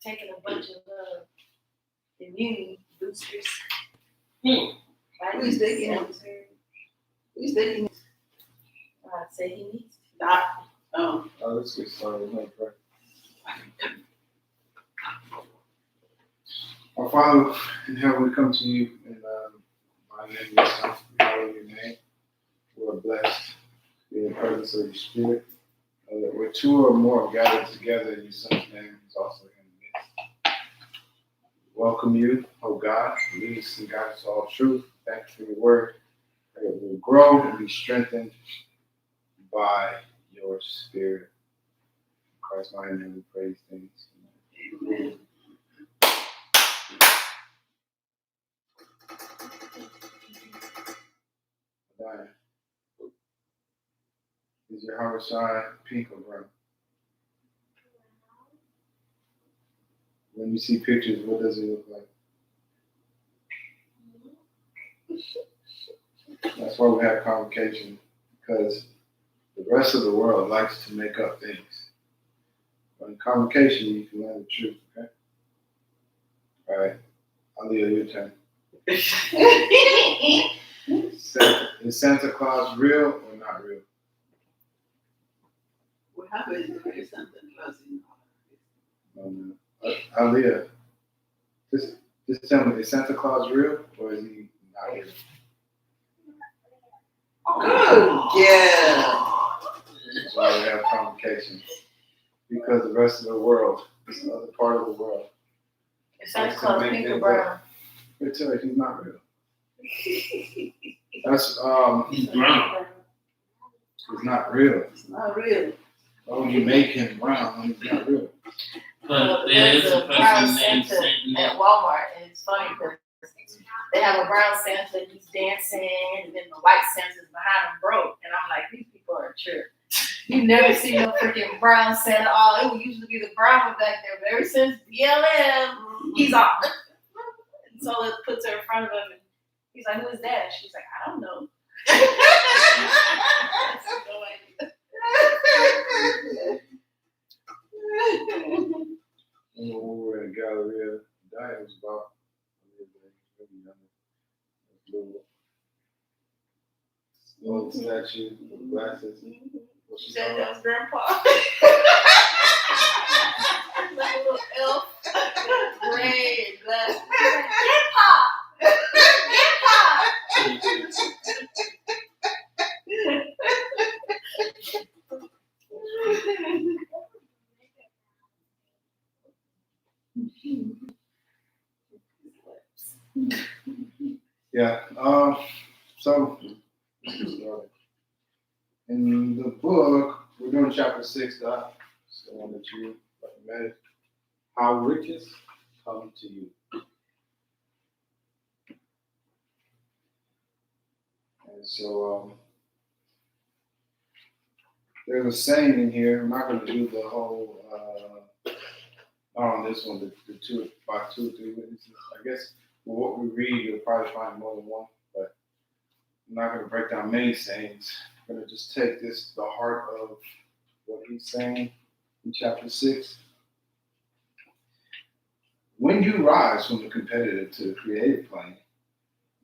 taking a bunch of immune boosters. Who's taking him? Who's taking him? I'd say he needs to. Let's get started. Our Father in heaven, we come to you in my name, your Son, in your name. We're blessed to be in the presence of your Spirit. That where two or more gathered together in your Son's name, is also in the midst. Welcome you, oh God, lead us and guide us to all truth. Thank you for your word. Pray that we will grow and be strengthened by your Spirit. In Christ's mighty name we pray these things. Amen. Diane, is your Harvard pink or brown? When you see pictures, what does it look like? That's why we have convocation, because the rest of the world likes to make up things. But in convocation, you can learn the truth, okay? All right, Aaliyah, your turn. Is Santa Claus real or not real? What happened to Santa Claus in No. Aaliyah, just tell me, is Santa Claus real or is he not real? Good, yeah. That's why we have convocation. Because the rest of the world, this other part of the world, Is Santa Claus pink or brown? they tell you he's not real. That's He's brown. He's not real. It's not real. Oh, you make him brown when he's not real. But there is a brown person named Santa Satan. at Walmart, and it's funny because they have a brown Santa, he's dancing, and then the white Santa's behind him broke, and I'm like, these people are true. You never see no freaking brown Santa. Oh, it would usually be the brown one back there, but ever since BLM, he's off. And so it puts her in front of him, and he's like, who is that? And she's like, I don't know. No idea. When we were in Galleria, Diane was about maybe little statue with glasses. What She she said called? that was Grandpa. Like a little elf. Gray glasses. Grandpa! Yeah. So in the book, we're doing chapter 6, Doc. It's the one that you recommended. How riches come to you. And so there's a saying in here. I'm not going to do the whole, not on this one, the two, about 2 or 3 witnesses. I guess with what we read, you'll probably find more than one, but I'm not going to break down many sayings. I'm going to just take this, the heart of what he's saying in chapter 6. When you rise from the competitive to the creative plane,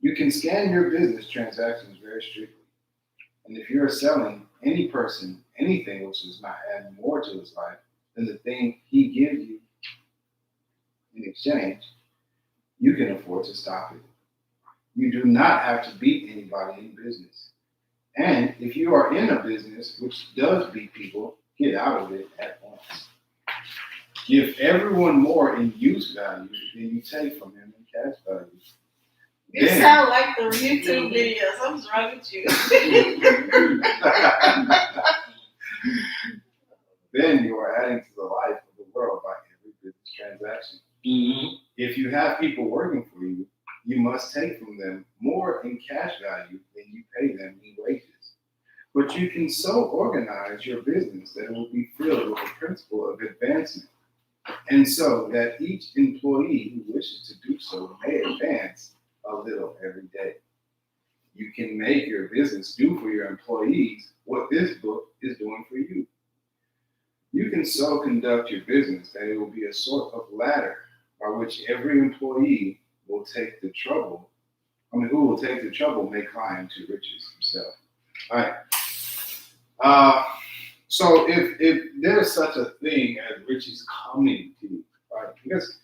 you can scan your business transactions very strictly. And if you're selling any person anything which does not add more to his life than the thing he gives you in exchange, you can afford to stop it. You do not have to beat anybody in business. And if you are in a business which does beat people, get out of it at once. Give everyone more in use value than you take from him in cash value. You sound like the YouTube videos. What's wrong with you? Then you are adding to the life of the world by every business transaction. Mm-hmm. If you have people working for you, you must take from them more in cash value than you pay them in wages. But you can so organize your business that it will be filled with the principle of advancement, and so that each employee who wishes to do so may advance a little every day. You can make your business do for your employees what this book is doing for you. You can so conduct your business that it will be a sort of ladder by which every employee will take the trouble. Who will take the trouble may climb to riches himself. All right. So if there's such a thing as riches coming to you, right? Because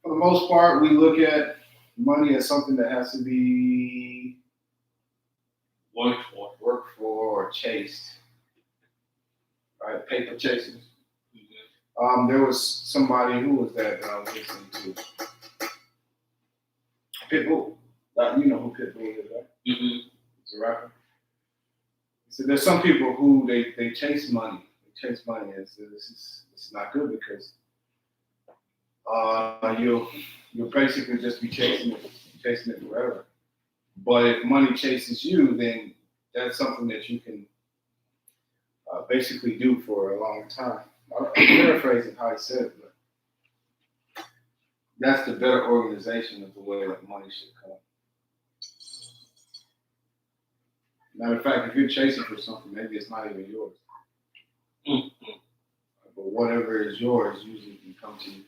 for the most part, we look at money as something that has to be worked for, or chased, right? Paper chasing. There was somebody who was that I was listening to. Pitbull. You know who Pitbull is, right? Mm-hmm. He's a rapper. So there's some people who they chase money. They chase money, and so this is not good because you'll basically just be chasing it forever. But if money chases you, then that's something that you can basically do for a long time. I'm paraphrasing how he said it, but that's the better organization of the way that money should come. Matter of fact, if you're chasing for something, maybe it's not even yours. Mm-hmm. But whatever is yours usually can come to you.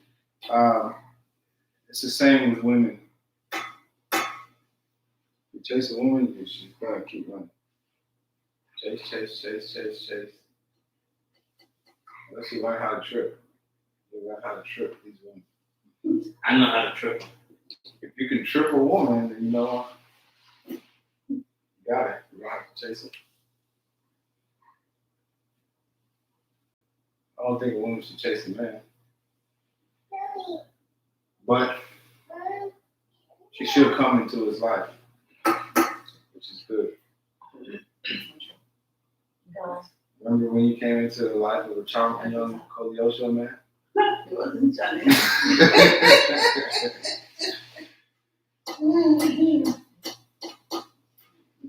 It's the same with women. You chase a woman, she's gonna keep running. Chase. Unless you learn how to trip. You learn how to trip these women. I know how to trip them. If you can trip a woman, then you know you got it. You don't have to chase it. I don't think a woman should chase a man. But she should come into his life, which is good. Remember when you came into the life of a charming young Koleosho man? It wasn't Johnny.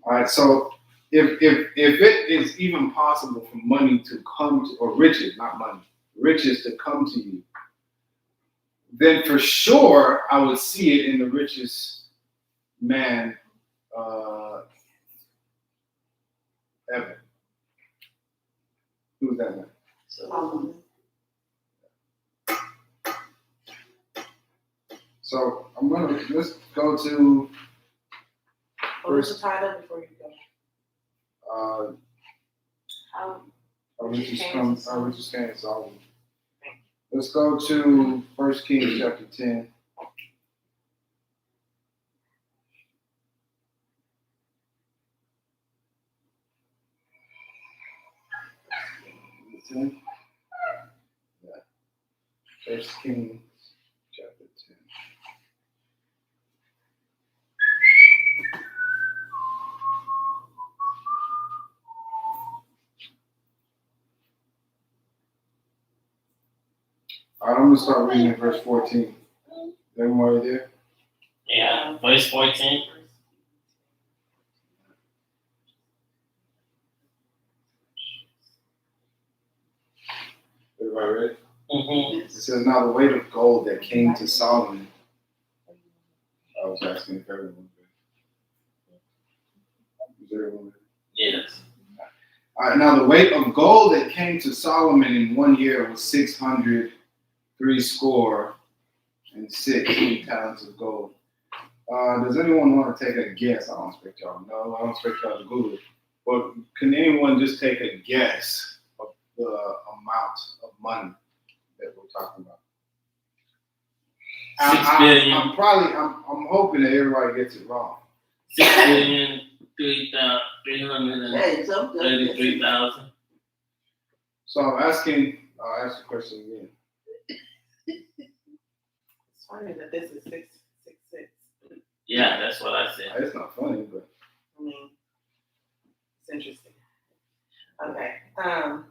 All right, so if it is even possible for money to come to, or riches, not money, riches to come to you, then for sure I would see it in the richest man ever. Who's that man? So let's go to What was the title before you go? How richest came to Solomon. Let's go to 1 Kings chapter 10. Yeah. 1 Kings chapter 10. All right, I'm going to start reading at verse 14. Everyone already there? Yeah, verse 14. Everybody ready? Mm-hmm. It says, now the weight of gold that came to Solomon. I was asking if everyone was ready. Is everyone ready? Yes. All right, now the weight of gold that came to Solomon in 1 year was 606 talents of gold. Does anyone want to take a guess? I don't expect y'all to know. I don't expect y'all to Google it. But can anyone just take a guess of the amount of money that we're talking about? 6 billion. I'm hoping that everybody gets it wrong. 6,333,000. Hey, something. So I'll ask the question again. It's funny that this is 666. Yeah, that's what I said. It's not funny, but I mean, it's interesting. Okay. How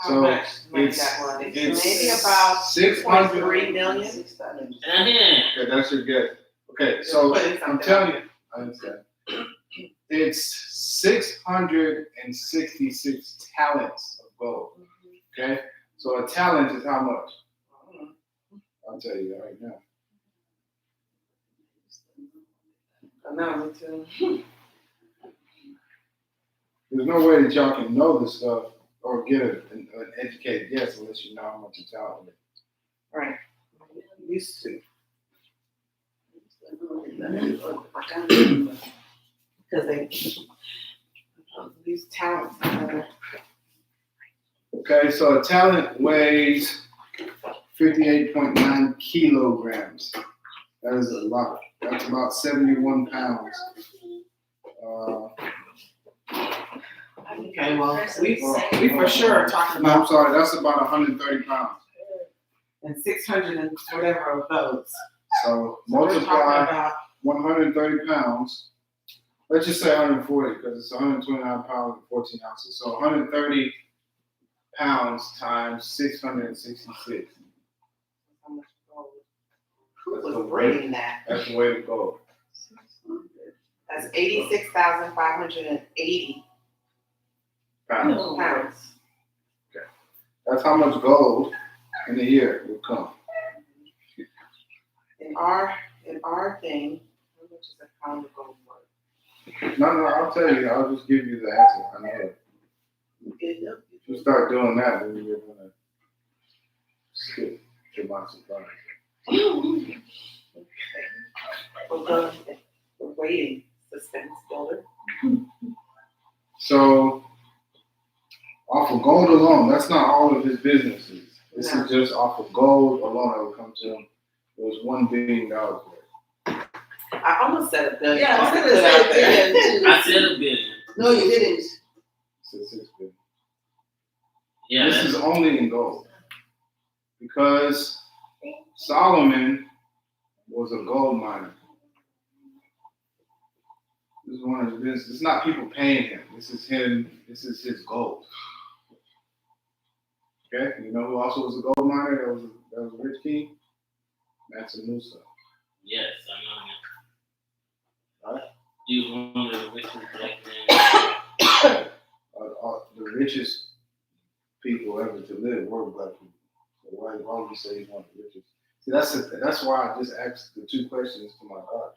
So, much money it's- that was? it's Maybe about 600. 3 million. Okay, that's your guess. Okay, Just so putting I'm something telling out you, I understand. It's 666 talents of gold. Okay, so a talent is how much? I'll tell you that right now. I know, me too. There's no way that y'all can know this stuff or get an educated guess unless you know how much you're talent is. Right. Used to. Because they use talent. Okay, so a talent weighs 58.9 kilograms. That is a lot. That's about 71 pounds. Okay, well, we for sure are talking No, I'm about sorry, that's about 130 pounds. and 600 and whatever of those. So So we're talking multiply about 130 pounds. Let's just say 140 because it's 129 pounds and 14 ounces. So 130 pounds times 666. how much gold. Who was bringing that? That's the way to go. That's 86,580 Pounds. pounds. That's how much gold in a year will come. In our thing, how much is a pound of gold worth? No, I'll tell you. I'll just give you the answer. I know it. If you start doing that, then you're gonna skip to my surprise. We're waiting, suspense builder. So, off of gold alone, that's not all of his businesses. This is just off of gold alone that will come to him. It was $1 billion worth. I almost said a billion. Yeah, I was Just gonna to put it out say there. a billion. I said a billion. No, you didn't. It says $6 billion. Yeah, This that's is only in gold. Because Solomon was a gold miner. This is one of his business. It's not people paying him. This is him. This is his gold. Okay? You know who also was a gold miner that was a rich king? Musa. yes, I know him. Alright. He was one of the richest black men. The richest people ever to live were black people. So why would you say he's one of the richest? See, that's why I just asked the two questions to my God.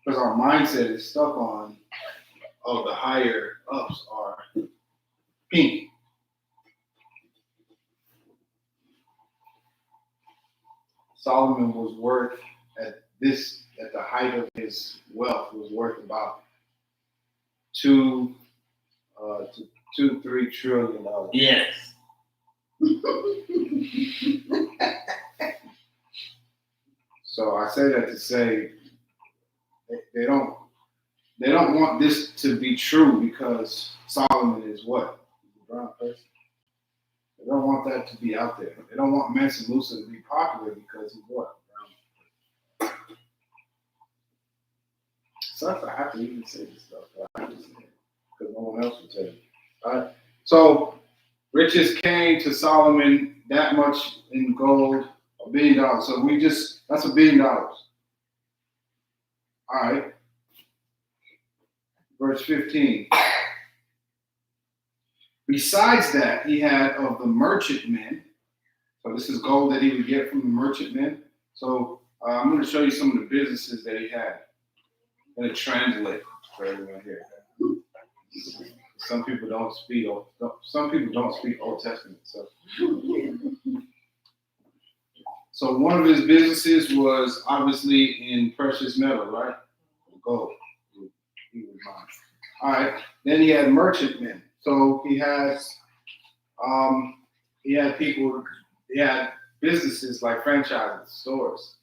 Because our mindset is stuck on, oh, the higher ups are pink. Solomon was worth at the height of his wealth was worth about $2 to $3 trillion. Yes. So I say that to say they don't want this to be true because Solomon is what? He's a brown person. They don't want that to be out there. They don't want Mansa Musa to be popular because he's what? Brown. Sucks. I have to even say this stuff, but I have to say it because no one else will tell you. All right. So riches came to Solomon that much in gold, $1 billion. So that's $1 billion. All right. Verse 15. Besides that, he had of the merchantmen. So this is gold that he would get from the merchantmen. So I'm going to show you some of the businesses that he had. I'm going to translate for everyone here. Some people don't speak Old Testament. So one of his businesses was obviously in precious metal, right? Gold. He was mine. All right. Then he had merchantmen. So he had businesses like franchises, stores.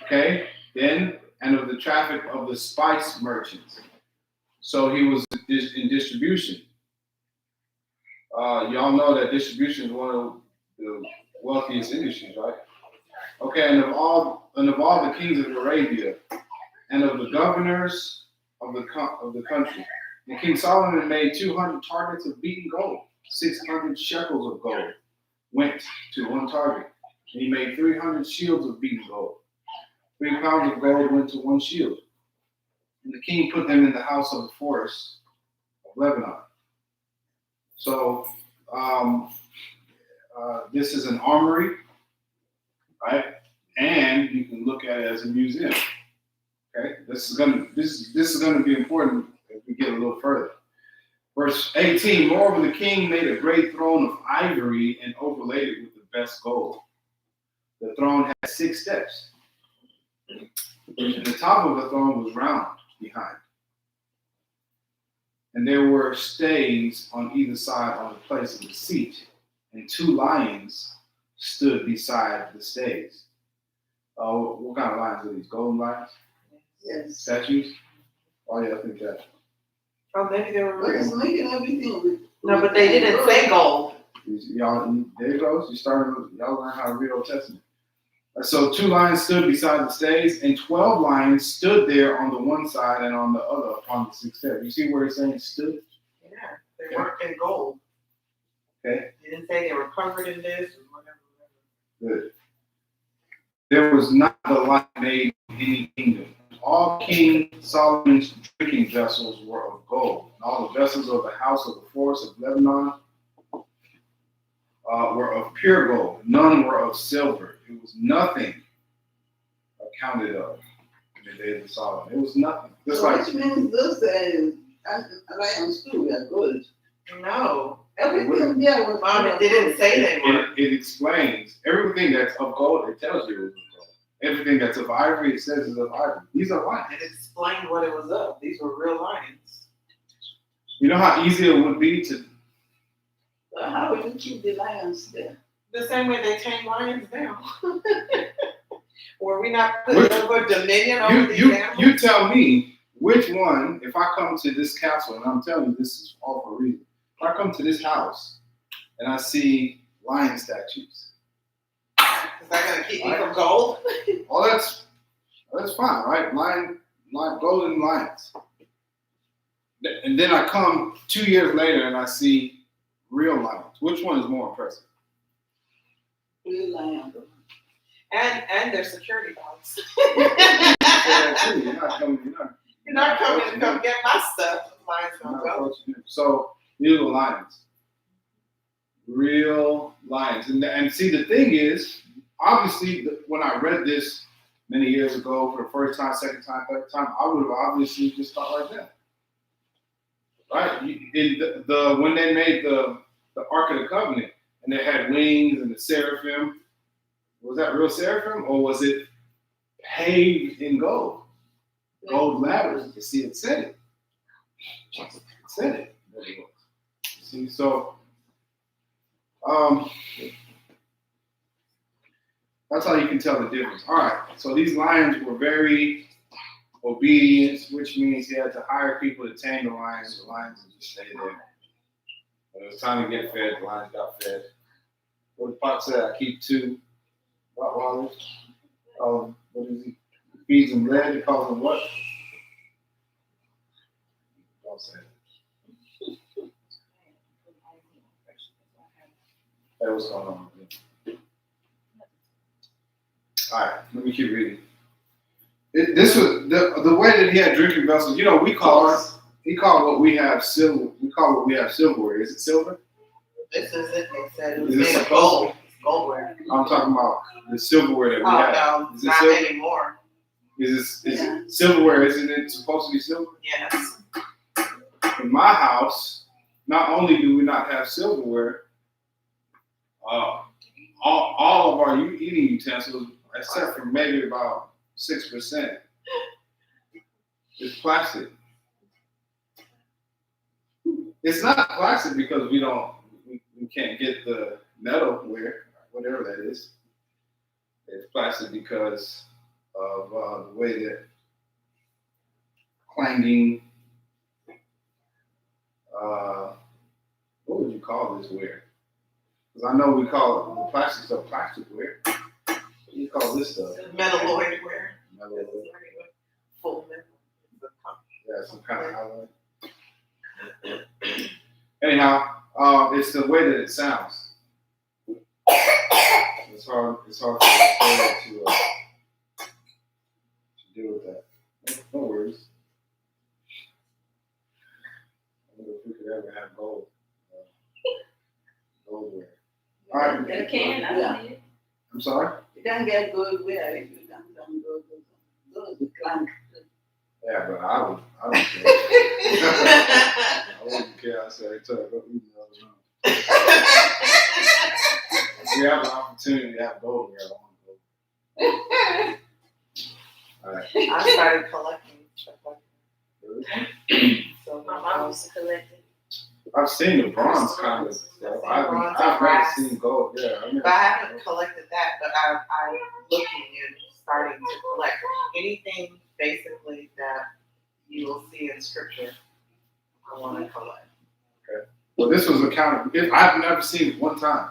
Okay. Then and of the traffic of the spice merchants. So he was in distribution. Y'all know that distribution is one of the wealthiest industries, right? Okay, and of all the kings of Arabia, and of the governors of the country, and King Solomon made 200 targets of beaten gold. 600 shekels of gold went to one target, and he made 300 shields of beaten gold. 3 pounds of gold went to one shield. And the king put them in the house of the forest of Lebanon. So this is an armory, right? And you can look at it as a museum. Okay, this is gonna be important if we get a little further. Verse 18, moreover, the king made a great throne of ivory and overlaid it with the best gold. The throne had 6 steps. And the top of the throne was round behind. And there were stays on either side on the place of the seat, and 2 lions stood beside the stays. What kind of lions are these? Golden lions? Yes. Statues? Why do y'all think that? Oh, maybe they were But it's real. making everything with. No, but they didn't say gold. Y'all, there it goes. Y'all learn how to read Old Testament. So 2 lions stood beside the stays, and 12 lions stood there on the one side and on the other upon the 6th step. You see where it's saying stood? Yeah, they weren't in gold. Okay. They didn't say they were covered in this or whatever. Good. There was not the like made in any kingdom. All King Solomon's drinking vessels were of gold, and all the vessels of the house of the forest of Lebanon were of pure gold. None were of silver. It was nothing accounted of in the days of Solomon. It was nothing. Just So like which means this is, like I'm still we are good. No. Everything there was. Mom, it didn't say they were. it explains everything that's of gold. It tells you it was of gold. Everything that's of ivory, it says is of ivory. These are lions. It explained what it was of. These were real lions. You know how easy it would be to. So how will you keep the lions there? The same way they tame lions now. Were we not putting over dominion over these animals? You tell me which one, if I come to this castle, and I'm telling you this is all for a reason. If I come to this house and I see lion statues, Is that going to keep me from gold? oh, that's fine, right? Golden lions. And then I come 2 years later and I see real lions. Which one is more impressive? Real lions. And their security dogs. You're not coming. You're not coming to come get my stuff. Lions don't go. So these are lions, real lions, and see the thing is, obviously, when I read this many years ago for the first time, second time, third time, I would have obviously just thought like that, right? When they made the Ark of the Covenant and they had wings and the seraphim, was that real seraphim or was it paved in gold? Gold ladders. You see, it said it. It said it. There it was. See, so that's how you can tell the difference. All right. So these lions were very obedient, which means he had to hire people to tame the lions. The lions would just stay there. When it was time to get fed, the lions got fed. What did Pop say? I keep 2 Rottweilers. What is he? Feeds them lead. He calls them what? Don't say it. Hey, what's going on? All right, let me keep reading. This was the way that he had drinking vessels. You know, we call what we have silver. We call what we have silverware. Is it silver? This is it. They said it was Is it made of supposed gold. It's goldware. I'm talking about the silverware that we have. Oh, no, Is it not silver? anymore. Is it silverware? Isn't it supposed to be silver? Yes. In my house, not only do we not have silverware, all of our eating utensils, except for maybe about 6%, is plastic. It's not plastic because we can't get the metalware, whatever that is. It's plastic because of the way that clanging. What would you call this ware? Because I know we call the plastic stuff plasticware. What do you call this stuff? Metalloid ware. Metalloid. Full metal. Yeah, some kind of alloy. Anyhow, it's the way that it sounds. It's hard to deal with that. No worries. I wonder if we could ever have goldware. All right. They can, I don't need it. I'm sorry? You don't get good where if you don't go good. Those clank. Yeah, but I don't care. I wouldn't care. I said, hey, Tuck, go eat another room. If we have an opportunity to have gold here, I want to go. All right. I started collecting stuff like Really? that. So My mom used to collect it. I've seen the bronze kind of stuff. I've never seen gold. Yeah, But I haven't collected that, but I'm looking and starting to collect anything basically that you will see in scripture. I want to collect. Well, this was accounted. I've never seen it one time,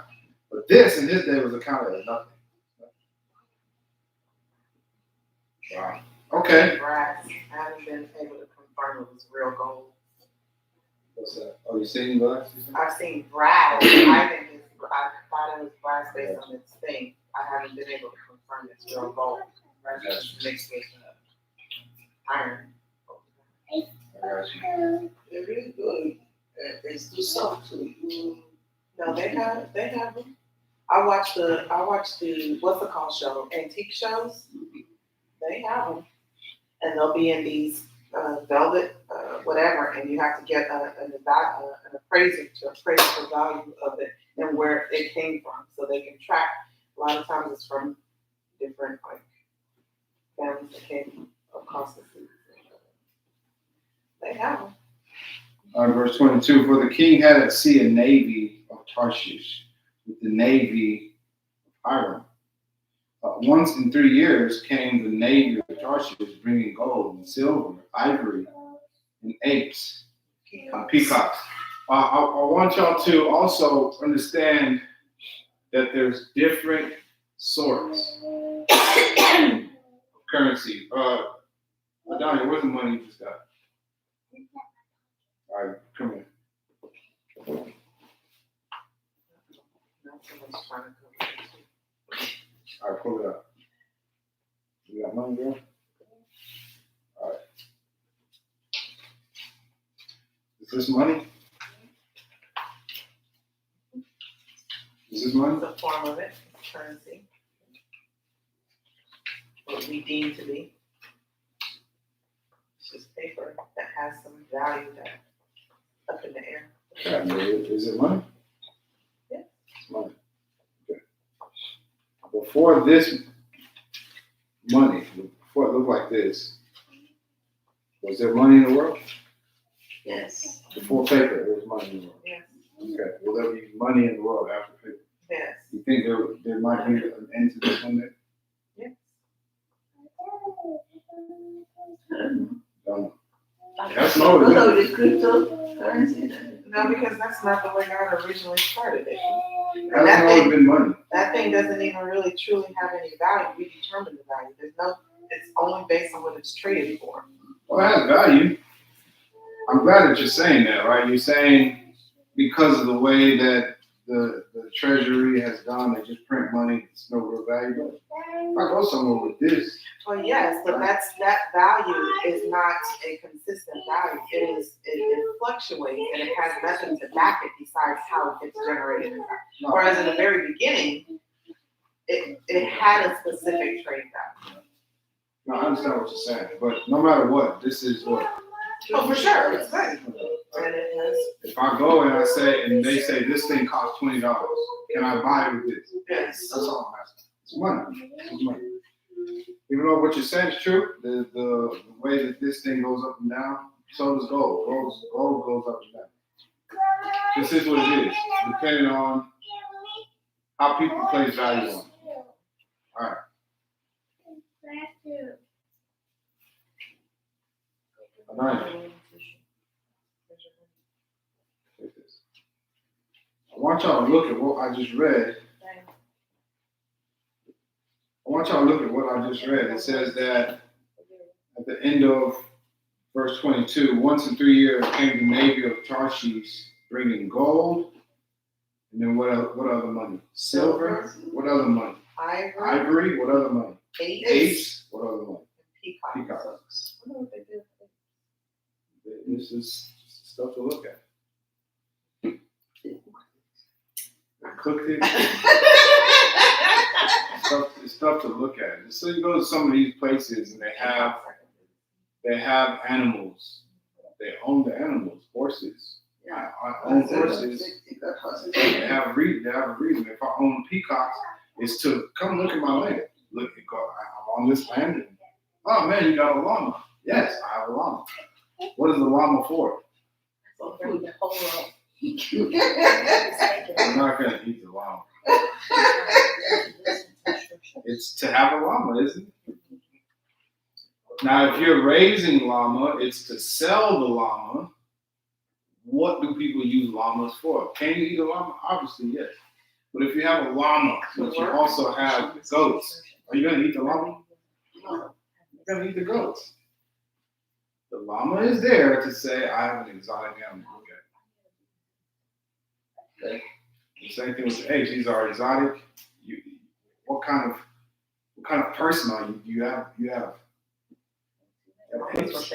but this in his day was accounted as nothing. Wow. Okay. Brass. I haven't been able to confirm it was real gold. What's that? Oh, you seen glass? I've seen brass. I thought it was brass based on its thing. I haven't been able to confirm it's real gold. Brass is mixed with iron. I got you. They're really good. It's too soft to eat. No, they have them. I watch the what's the call show? Antique shows. They have them, and they'll be in these velvet whatever, and you have to get an appraiser to appraise the value of it and where it came from, so they can track. A lot of times it's from different like families that came across the sea. They have them. Verse 22, for the king had at sea a navy of Tarshish with the navy of Hiram. Once in 3 years came the navy of Tarshish bringing gold and silver, ivory, and apes, peacocks. I want y'all to also understand that there's different sorts of currency. Adonai, where's the money you just got? All right, come here. All right, pull it up. You got money, girl? All right. Is this money? Is this money? The form of it, currency. What we deem to be. It's just paper that has some value that up in the air. Yeah, is it money? Yeah. It's money. Okay. Before this money, before it looked like this, was there money in the world? Yes. Before paper, there was money in the world. Yes. Okay. Will there be money in the world after paper? Yes. You think there might be an end to this one day? Yes. Don't know. That's no. So the cryptocurrency. No, because that's not the way God originally started it. That's always been money. That thing doesn't even really truly have any value. We determine the value. It's only based on what it's traded for. Well, it has value. I'm glad that you're saying that, right? You're saying because of the way that the treasury has gone, they just print money, it's no real value. But if I go somewhere with this, Well, yes, but that value is not a consistent value. It fluctuates and it has nothing to back it besides how it's generated. no, Whereas in the very beginning, it had a specific trade value. no, I understand what you're saying. But no matter what, this is what. Oh, for sure, it's good. And it is. If I go and I say, and they say this thing costs $20, can I buy it with this? Yes. That's all I'm asking. It's money. It's money. Even though what you're saying is true, the way that this thing goes up and down, so does gold. Gold goes up and down. This is what it is, depending on how people place value on it. All right. All right. Take this. I want y'all to look at what I just read. It says that at the end of verse 22, once in 3 years came the navy of Tarshish bringing gold, and then what other money? Silver. What other money? Ivory. What other money? Apes. What other money? Peacocks. I wonder what they did. This is stuff to look at. I cooked it. It's stuff to look at. So you go to some of these places and they have They have animals. They own the animals, horses. I own horses. They have a reason. If I own peacocks, it's to come look at my land. Look, I'm on this land. Oh man, you got a llama. Yes, I have a llama. What is the llama for? So food, the whole world. I'm not gonna eat the llama. It's to have a llama, isn't it? Now, if you're raising llama, it's to sell the llama. What do people use llamas for? Can you eat a llama? Obviously, yes. But if you have a llama, but you also have goats, are you going to eat the llama? No. You're going to eat the goats. The llama is there to say, I have an exotic animal. Okay. The same thing with the eggs. These are exotic. What kind of person are you? You have apes.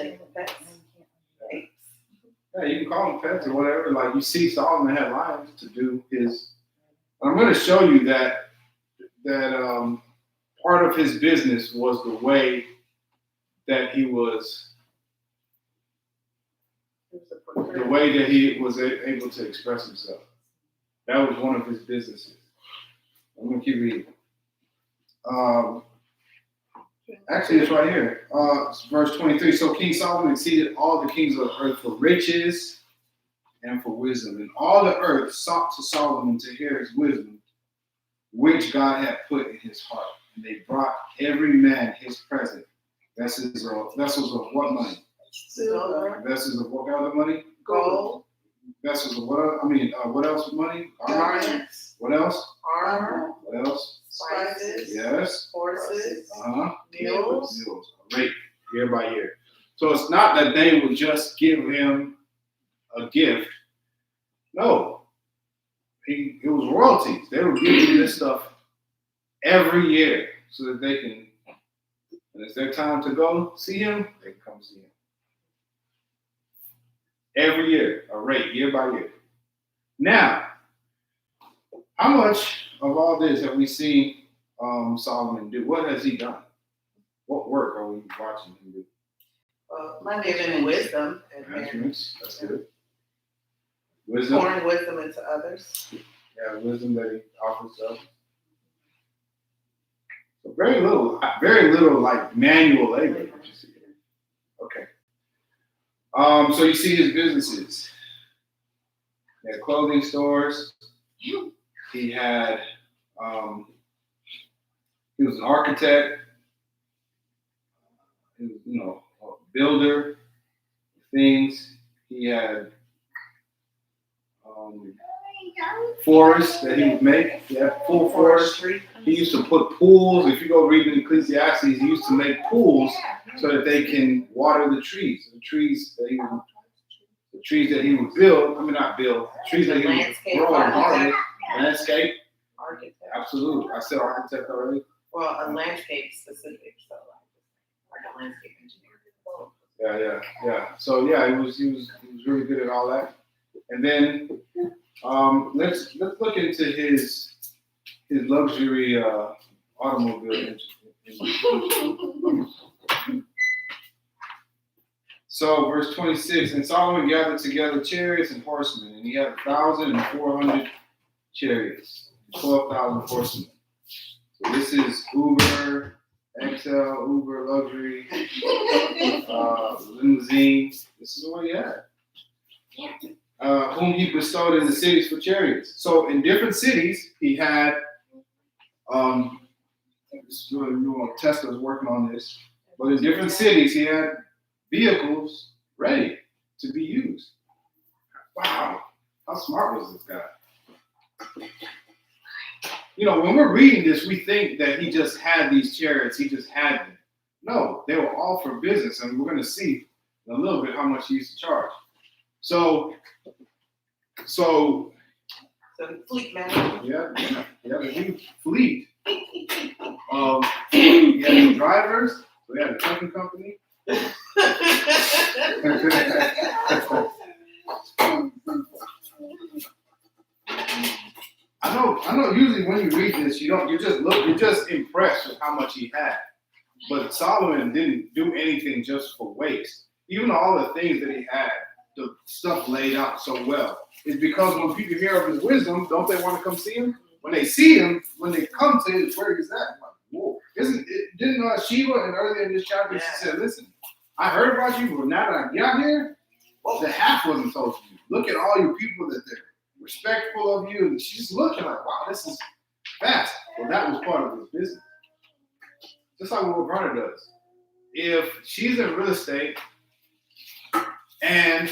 Yeah, you can call them pets or whatever. Like you see Solomon had lions to do his. I'm going to show you that part of his business was the way that he was able to express himself. That was one of his businesses. I'm going to keep reading. Actually, it's right here. It's verse 23. So King Solomon exceeded all the kings of the earth for riches and for wisdom. And all the earth sought to Solomon to hear his wisdom, which God had put in his heart. And they brought every man his present. Vessels of what money? Silver. Vessels of what other money? Gold. Vessels of what? What else? Money? Garments. What else? Armor. What else? Spices. Yes. Horses. Mules. A rate, year by year. So it's not that they would just give him a gift. No. It was royalties. They were giving him this stuff every year so that they can, when it's their time to go see him, they can come see him. Every year, a rate, year by year. Now, how much of all this have we seen Solomon do? What has he done? What work are we watching him do? Giving wisdom and Managements, that's good. Wisdom. pouring wisdom into others. Yeah, wisdom that he offers us. So very little like manual labor. Okay. So you see his businesses. He had clothing stores. He had, he was an architect. He was, a builder of things. He had forests that he would make. He had full forestry. He used to put pools. If you go read in Ecclesiastes, he used to make pools so that they can water the trees. The trees that he would build. Not build. Trees that he would grow and harvest. Landscape. Architect. Absolutely. I said architect already. Well, a landscape specific, so like a landscape engineer. Yeah. So yeah, he was really good at all that. And then let's look into his luxury automobile. So verse 26, and Solomon gathered together chariots and horsemen, and he had 1,400 chariots, 12,000 horsemen. So this is Uber, XL, Uber, luxury, limousine. This is what he had. Whom he bestowed in the cities for chariots. So in different cities, he had, Tesla's working on this, but in different cities, he had vehicles ready to be used. Wow, how smart was this guy? When we're reading this, we think that he just had these chariots, he just had them. No, they were all for business, and we're going to see in a little bit how much he used to charge. So the fleet management. Yeah, a huge fleet. He had drivers, so he had a trucking company. I know. Usually, when you read this, you're just impressed with how much he had. But Solomon didn't do anything just for waste. Even all the things that he had, the stuff laid out so well, is because when people hear of his wisdom, don't they want to come see him? When they see him, when they come to his word, is that like, whoa? Didn't Sheba and earlier in this chapter she said, listen, I heard about you, but now that I got here, well, the half wasn't told to you. Look at all your people that they're respectful of you, and she's looking like, wow, this is fast. Well, that was part of his business. Just like what Roberta does. If she's in real estate and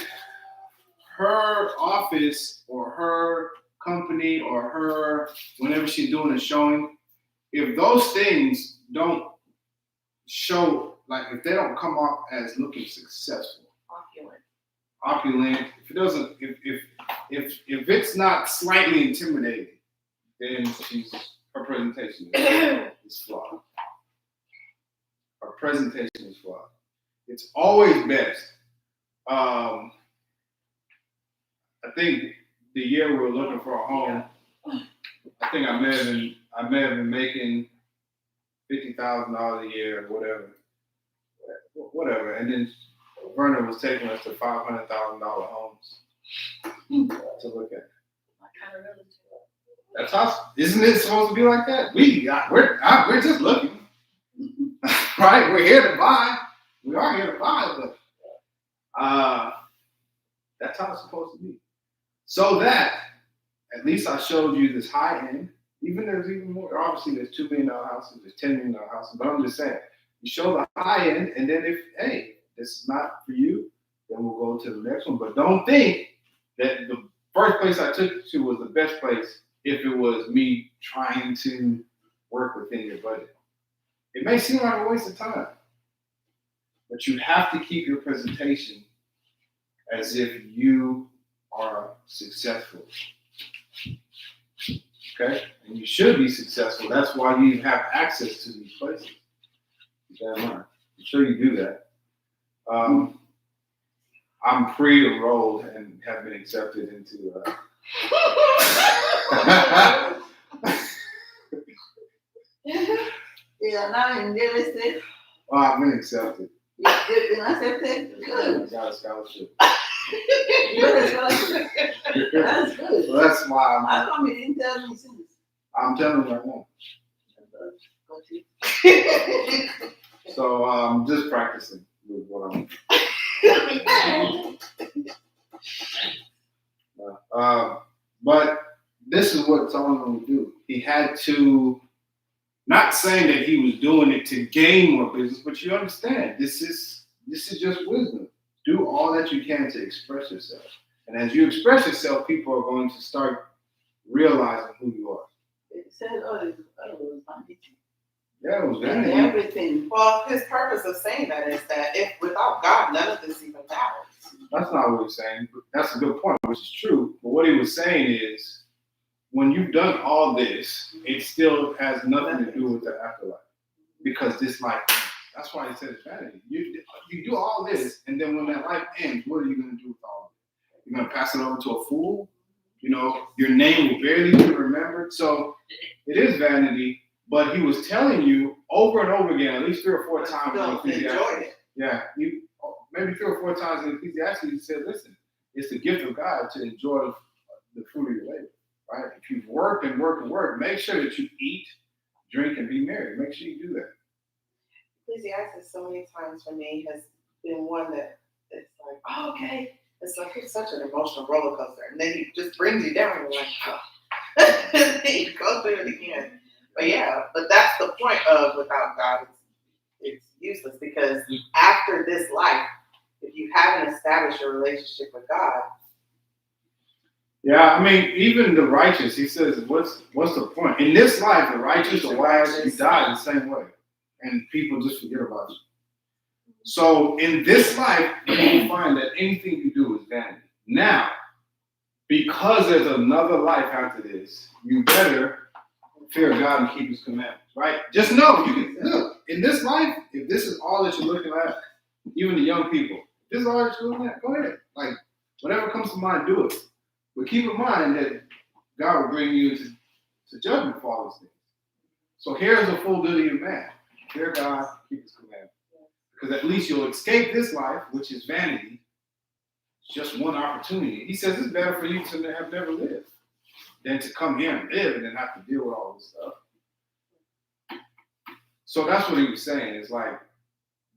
her office or her company or her, whenever she's doing a showing, if those things don't show, like if they don't come off as looking successful, opulent, if it doesn't, if it's not slightly intimidating, then her presentation is flawed. Her presentation is flawed. It's always best. I think the year we were looking for a home, I think I may have been making $50,000 a year or whatever. And then Vernon was taking us to $500,000 homes to look at. That's awesome. Isn't it supposed to be like that? We're just looking, right? We're here to buy. We are here to buy, but that's how it's supposed to be. So that at least I showed you this high end. Even there's even more. Obviously, there's $2 million houses, there's $10 million houses, but I'm just saying, you show the high end, and then if this is not for you, then we'll go to the next one. But don't think that the first place I took you to was the best place if it was me trying to work within your budget. It may seem like a waste of time, but you have to keep your presentation as if you are successful. Okay? And you should be successful. That's why you have access to these places. Keep that in mind. I'm sure you do that. I'm pre-enrolled and have been accepted into Yeah, now in real estate. Well, I've been accepted. You've been accepted? Good. I got a scholarship. You got a scholarship. That's good. So that's why How come you didn't tell me since? I'm telling you right now. So I'm just practicing with what I'm. But this is what Solomon would do. He had to, not saying that he was doing it to gain more business, but you understand, this is just wisdom. Do all that you can to express yourself. And as you express yourself, people are going to start realizing who you are. It said, it was vanity. Yeah, it was vanity. Everything. Well, his purpose of saying that is that if without God, none of this even matters. That's not what he's saying. But that's a good point, which is true. But what he was saying is, when you've done all this, it still has nothing to do with the afterlife. Because this life ends. That's why he said it's vanity. You do all this, and then when that life ends, what are you going to do with all of it? You're going to pass it over to a fool? You know, your name will barely be remembered. So it is vanity. But he was telling you over and over again, at least 3 or 4 times in Ecclesiastes. Yeah, maybe 3 or 4 times in Ecclesiastes, he said, listen, it's the gift of God to enjoy the fruit of your labor, right? If you've worked and worked and worked, make sure that you eat, drink, and be merry. Make sure you do that. Ecclesiastes so many times for me has been one that it's like, oh, okay. It's like it's such an emotional roller coaster. And then he just brings you down and you're like, oh. And then you go through it again. But yeah, but that's the point of without God, it's useless because after this life, if you haven't established your relationship with God. Yeah, I mean, even the righteous, he says, what's the point? In this life, the righteous, the wise, you die the same way. And people just forget about you. So in this life, you will find that anything you do is vanity. Now, because there's another life after this, you better fear God and keep his commandments, right? Just know, you can look, in this life, if this is all that you're looking at, even the young people, if this is all that you're looking at, go ahead. Like, whatever comes to mind, do it. But keep in mind that God will bring you to judgment for all these things. So here's a full duty of man. Fear God, keep his commandments. Because at least you'll escape this life, which is vanity. It's just one opportunity. He says it's better for you to have never lived than to come here and live and then have to deal with all this stuff. So that's what he was saying. It's like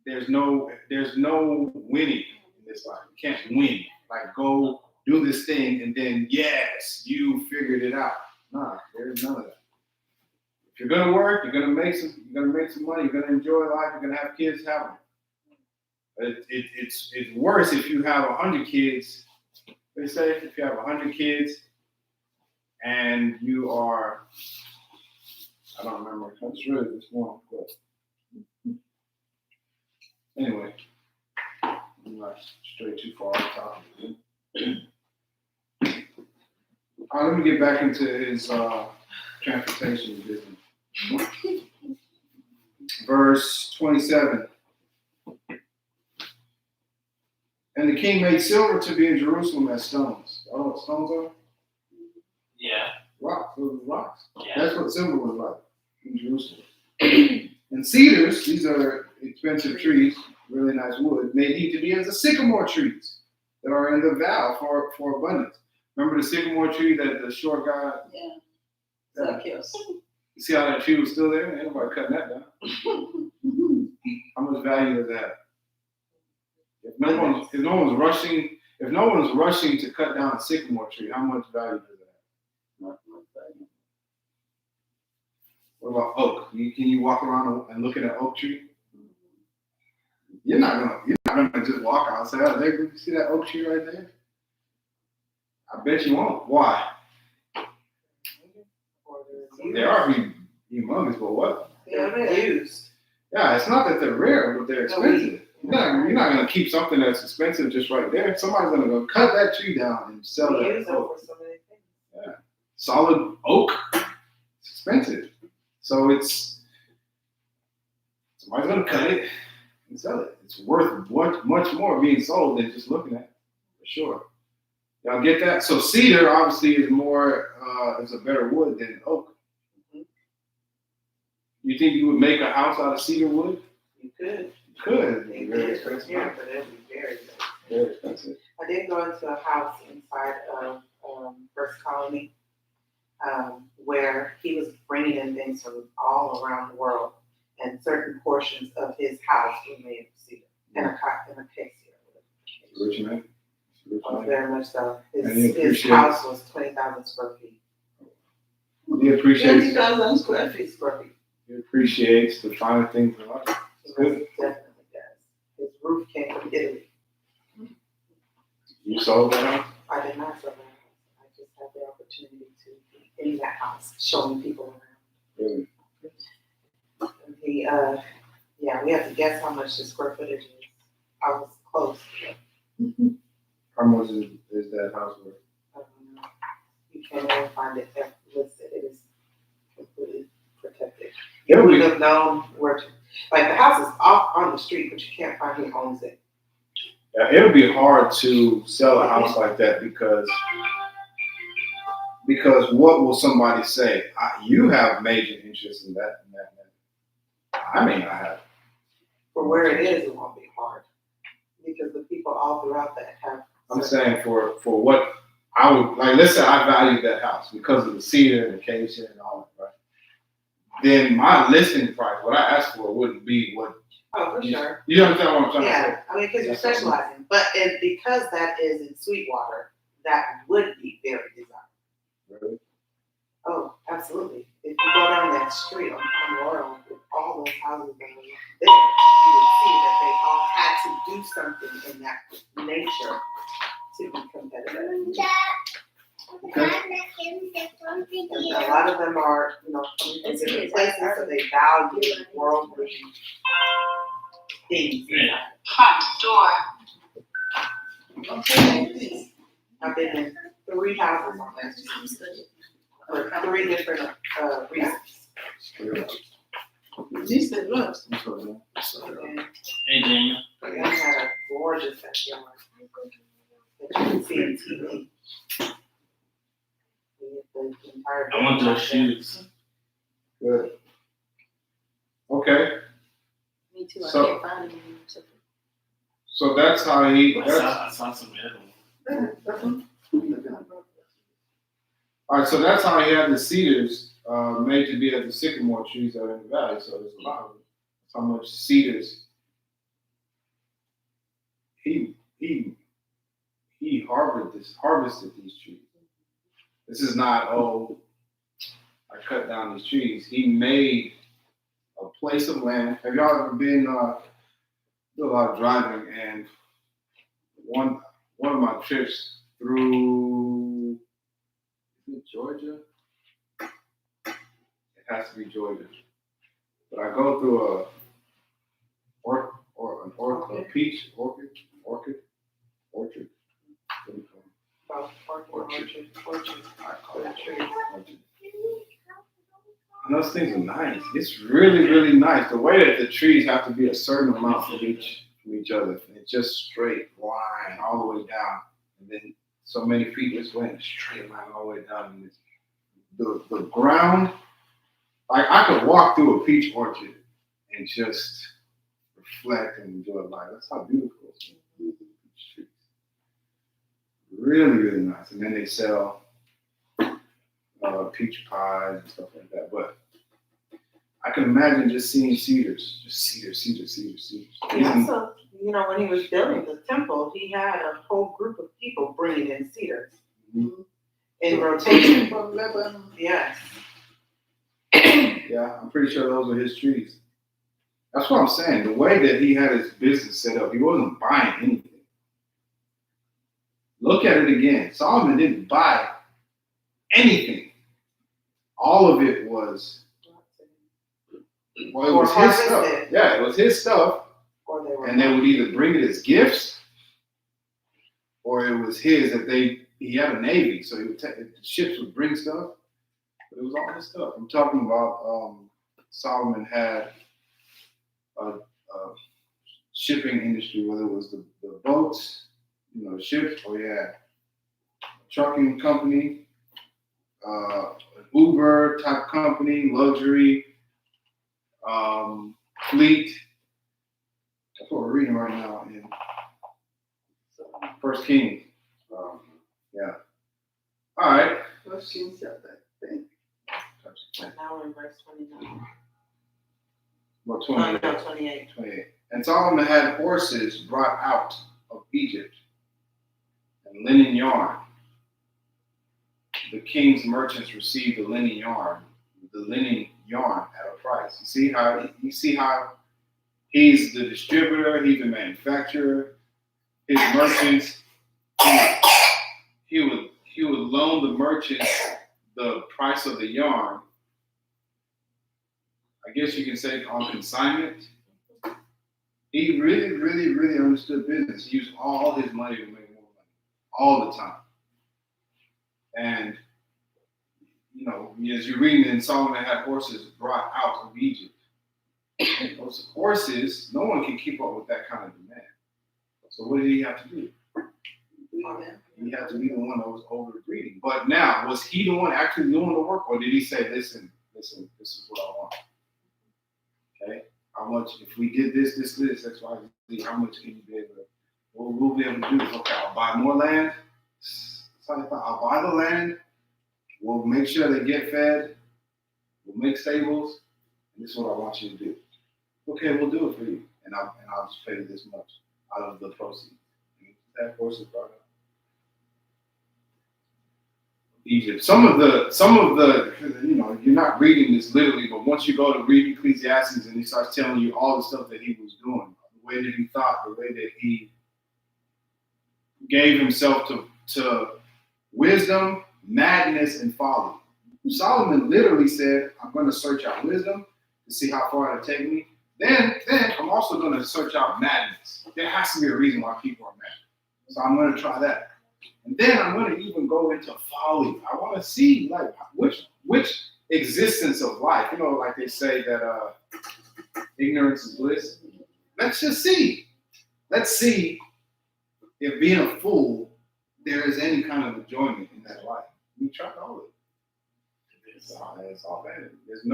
there's no winning in this life. You can't win. Like go do this thing and then yes, you figured it out. Nah, there's none of that. If you're gonna work, you're gonna make some money, you're gonna enjoy life, you're gonna have kids, have them. It's worse if you have 100 kids. They say if you have 100 kids and you are, I don't remember, I just read it this morning, but anyway, I'm not straight too far off topic. All right, let me get back into his transportation business. Verse 27. And the king made silver to be in Jerusalem as stones. You know what stones are? Yeah. Rocks. Those are rocks. Yeah. That's what silver was like in Jerusalem. And cedars, these are expensive trees, really nice wood, made he to be as the sycamore trees that are in the valley for abundance. Remember the sycamore tree that the short guy? Yeah. You see how that tree was still there? Ain't nobody cutting that down. How much value is that? If no one's rushing to cut down a sycamore tree, how much value does that have? Not much value. What about oak? Can you walk around and look at an oak tree? You're not gonna just walk out and say, "Oh, there, you see that oak tree right there?" I bet you won't. Why? They are humongous, but what? They're used. Yeah, it's not that they're rare, but they're expensive. You're not going to keep something that's expensive just right there. Somebody's going to go cut that tree down and sell it. Use them for so many things. Yeah. Solid oak, it's expensive. So somebody's going to cut it and sell it. It's worth much more being sold than just looking at it, for sure. Y'all get that? So cedar obviously is is a better wood than oak. Mm-hmm. You think you would make a house out of cedar wood? You could. Could. Very expensive. Yeah, but it would be very expensive. Very expensive. I did go into a house inside of First Colony where he was bringing in things from all around the world, and certain portions of his house were made of cedar and a case. Rich man. Very much so. His house was 20,000 square feet. He appreciates 20,000 square feet. He appreciates the finer things in life. He definitely does. His roof came from Italy. You sold that house? I did not sell that house. I just had the opportunity to be in that house, showing people around. Really? And we have to guess how much the square footage is. I was close. How much is that house worth? You can't even find it there listed. It is completely protected. Yeah, You wouldn't have known where to. Like the house is off on the street, but you can't find who owns it. Yeah, it'll be hard to sell a house like that because what will somebody say? You have major interest in that. I may not have. For where it is, it won't be hard because the people all throughout that have. I'm saying for what I would like. Let's say I valued that house because of the cedar and the acacia and all that, right? Then my listing price, what I asked for, wouldn't be what. Oh, for sure. You understand what I'm trying to say? Yeah, I mean, because you're specializing, but because that is in Sweetwater, that would be very desirable. Really? Oh, absolutely. If you go down that street on Palm Royal with all those houses that were there, you would see that they all had to do something in that nature to be competitive. And a lot of them are, coming from different places, so they value worldly things. I've been in 3 houses on that street for 3 different reasons. This is rough. And Hey, Daniel. one had a gorgeous backyard that you can see in TV. The entire I want those shoes. Good. Okay. too. I So- can't find it anymore. So that's how he. I saw some edible. All right, so that's how he had the cedars made to be as the sycamore trees that are in the valley. So there's a lot of them. That's how much cedars he harvested these trees. This is not, oh, I cut down these trees. He made a place of land. Have y'all ever been do a lot of driving, and one of my trips through Georgia? It has to be Georgia. But I go through a peach orchard. What do you call it? Orchard. I call it orchard. And those things are nice. It's really, really nice. The way that the trees have to be a certain amount from each other. And it's just straight line all the way down. And then so many feet this way, and a straight line all the way down. And the ground, like I could walk through a peach orchard and just reflect and enjoy life. That's how beautiful it is. Peach trees. Really, really nice. And then they sell peach pies and stuff like that. But I can imagine just seeing cedars. Just cedars. He also, when he was building the temple, he had a whole group of people bringing in cedars in rotation. From Lebanon. Yes. Yeah, I'm pretty sure those were his trees. That's what I'm saying. The way that he had his business set up, he wasn't buying anything. Look at it again. Solomon didn't buy anything. All of it was, it was his stuff. Yeah, it was his stuff. And they would either bring it as gifts, or it was his that he had a navy, so the ships would bring stuff. But it was all his stuff. I'm talking about Solomon had a shipping industry, whether it was the boats, the ships, or he had a trucking company, an Uber type company, luxury, fleet. That's what we're reading right now in First Kings. Yeah. All right. First Kings chapter, I think. Now we're in verse 29. About 28. 28. And Solomon had horses brought out of Egypt and linen yarn. The king's merchants received the linen yarn at a price. You see how he's the distributor, he's the manufacturer. His merchants, he would loan the merchants the price of the yarn. I guess you can say on consignment. He really, really, really understood business. He used all his money to make more money, all the time. And, as you're reading in Solomon had horses brought out of Egypt. Those horses, no one can keep up with that kind of demand. So what did he have to do? He had to be the one that was over-greedy. But now, was he the one actually doing the work, or did he say, listen, this is what I want? Okay? How much, if we did this, that's why how much can you be able to, we'll be able to do this. Okay, I'll buy more land. So I thought, I'll buy the land. We'll make sure they get fed. We'll make stables. And this is what I want you to do. Okay, we'll do it for you. And I'll just pay you this much out of the proceeds. And that horse is brought up. Egypt. Some of the, you're not reading this literally, but once you go to read Ecclesiastes and he starts telling you all the stuff that he was doing, the way that he thought, the way that he gave himself to wisdom, madness, and folly. Solomon literally said, I'm going to search out wisdom to see how far it'll take me. Then I'm also going to search out madness. There has to be a reason why people are mad. So I'm going to try that. And then I'm going to even go into folly. I want to see which existence of life. Like they say that ignorance is bliss. Let's just see. Let's see if being a fool, there is any kind of enjoyment in that life. We tried all of it. It's all vanity. There's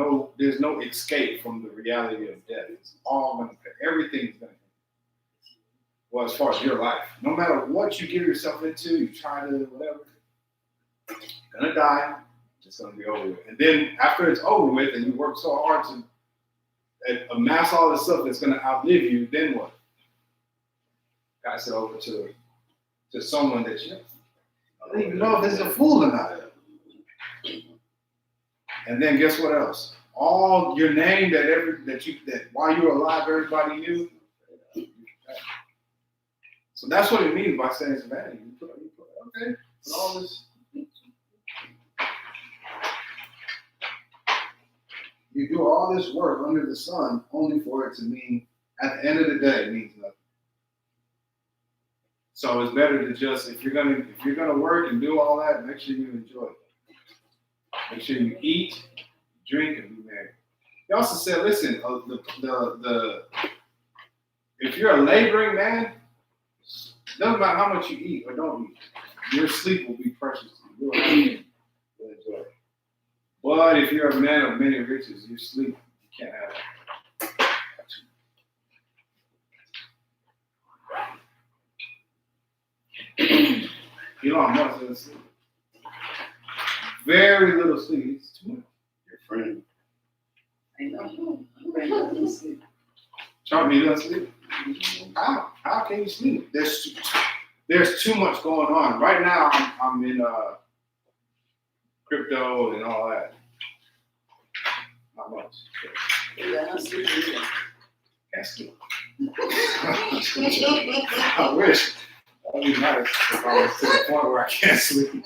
no escape from the reality of death. It's all gonna everything's gonna. Well, as far as your life, no matter what you get yourself into, you try to whatever, you're gonna die. It's gonna be over with. And then after it's over with, and you work so hard to amass all this stuff that's gonna outlive you, then what? Pass it over to someone that you don't even know if this is a fool or not. And then guess what else? All your name that while you were alive, everybody knew. So that's what it means by saying it's vanity. Put all this. You do all this work under the sun only for it to mean, at the end of the day, it means nothing. So it's better to just, if you're gonna work and do all that, make sure you enjoy it. Make sure you eat, drink, and be merry. He also said, listen, if you're a laboring man, doesn't matter how much you eat or don't eat, your sleep will be precious to you. You'll have it. You'll enjoy it. But if you're a man of many riches, your sleep, you can't have it. Elon Musk doesn't sleep. Very little sleep. It's too much. Your friend. I know. Friend doesn't sleep. Charlie doesn't sleep. How can you sleep? There's too much going on. Right now, I'm in crypto and all that. Not much. Yeah, I sleep either. Can't sleep. I wish. That would be nice if I was to the point where I can't sleep.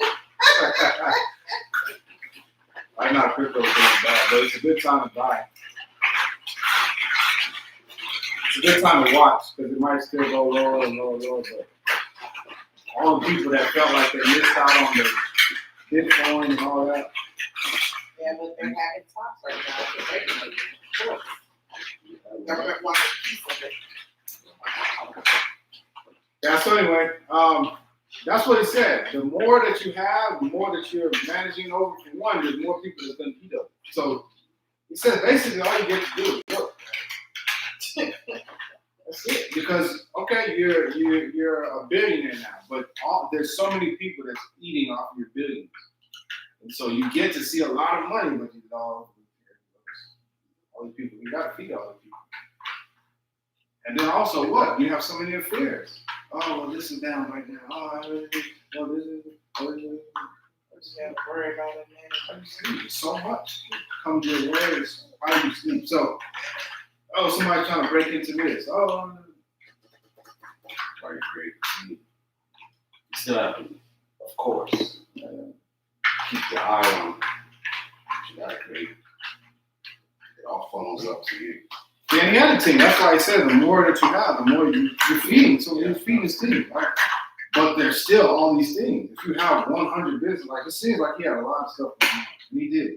Right now, crypto is doing bad, but it's a good time to buy. It's a good time to watch because it might still go lower and lower and lower. But all the people that felt like they missed out on the Bitcoin and all that. Yeah, but they're having talks right now. They're regulating it. Government wants a piece of it. Yeah, so anyway, that's what he said. The more that you have, the more that you're managing over for one, there's more people that's going to eat up. So he said basically all you get to do is work. That's it. Because okay, you're a billionaire now, but there's so many people that's eating off your billions, and so you get to see a lot of money, but all these people, you got to feed all the people. And then also what? You have so many affairs. Oh, well, this is down right now. Oh, this is. You gotta worry about it, man. How you sleep? So much comes your words. How you sleep? So, somebody's trying to break into this. Oh, Why you great? You still have to, Of course. Keep your eye on it. You gotta create. It all funnels up to you. yeah, and the other thing, that's why I said the more that you have, the more you're feeding. So you're feeding this thing, right? But there's still all these things. If you have 100 business, like it seems like he had a lot of stuff going on. And he did.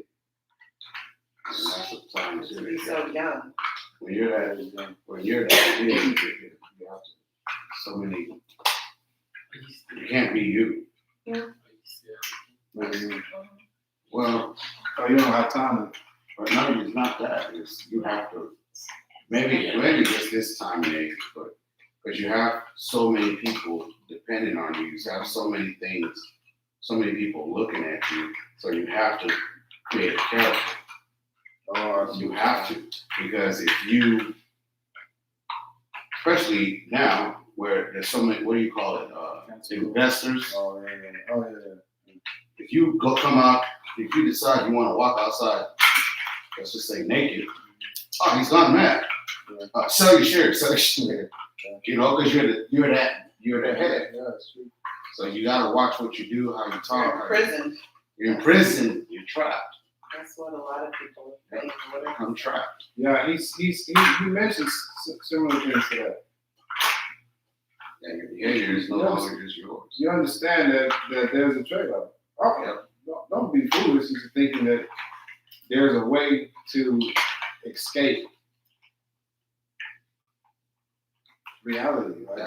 And that's the time To be so young. when you're that big, you have to, so many. You can't be you. Well, Oh, you don't have time but no, it's not that. It's you have to. Maybe it's this time and age, but because you have so many people depending on you, you have so many things, so many people looking at you, so you have to create a character. You have to, because if you, especially now where there's so many, what do you call it, investors. Oh, yeah. If you come out, if you decide you want to walk outside, let's just say naked, oh, he's gone mad. Sell your shares, you know, because you're the head. Yeah, that's true. So you gotta watch what you do, how you talk. You're in prison. You're in prison. You're trapped. That's what a lot of people are saying. I'm trapped. Yeah, he mentions similar things to that. And your behavior is no longer just yours. You understand that there's a trade-off. Okay, don't be foolish into thinking that there's a way to escape reality. Like,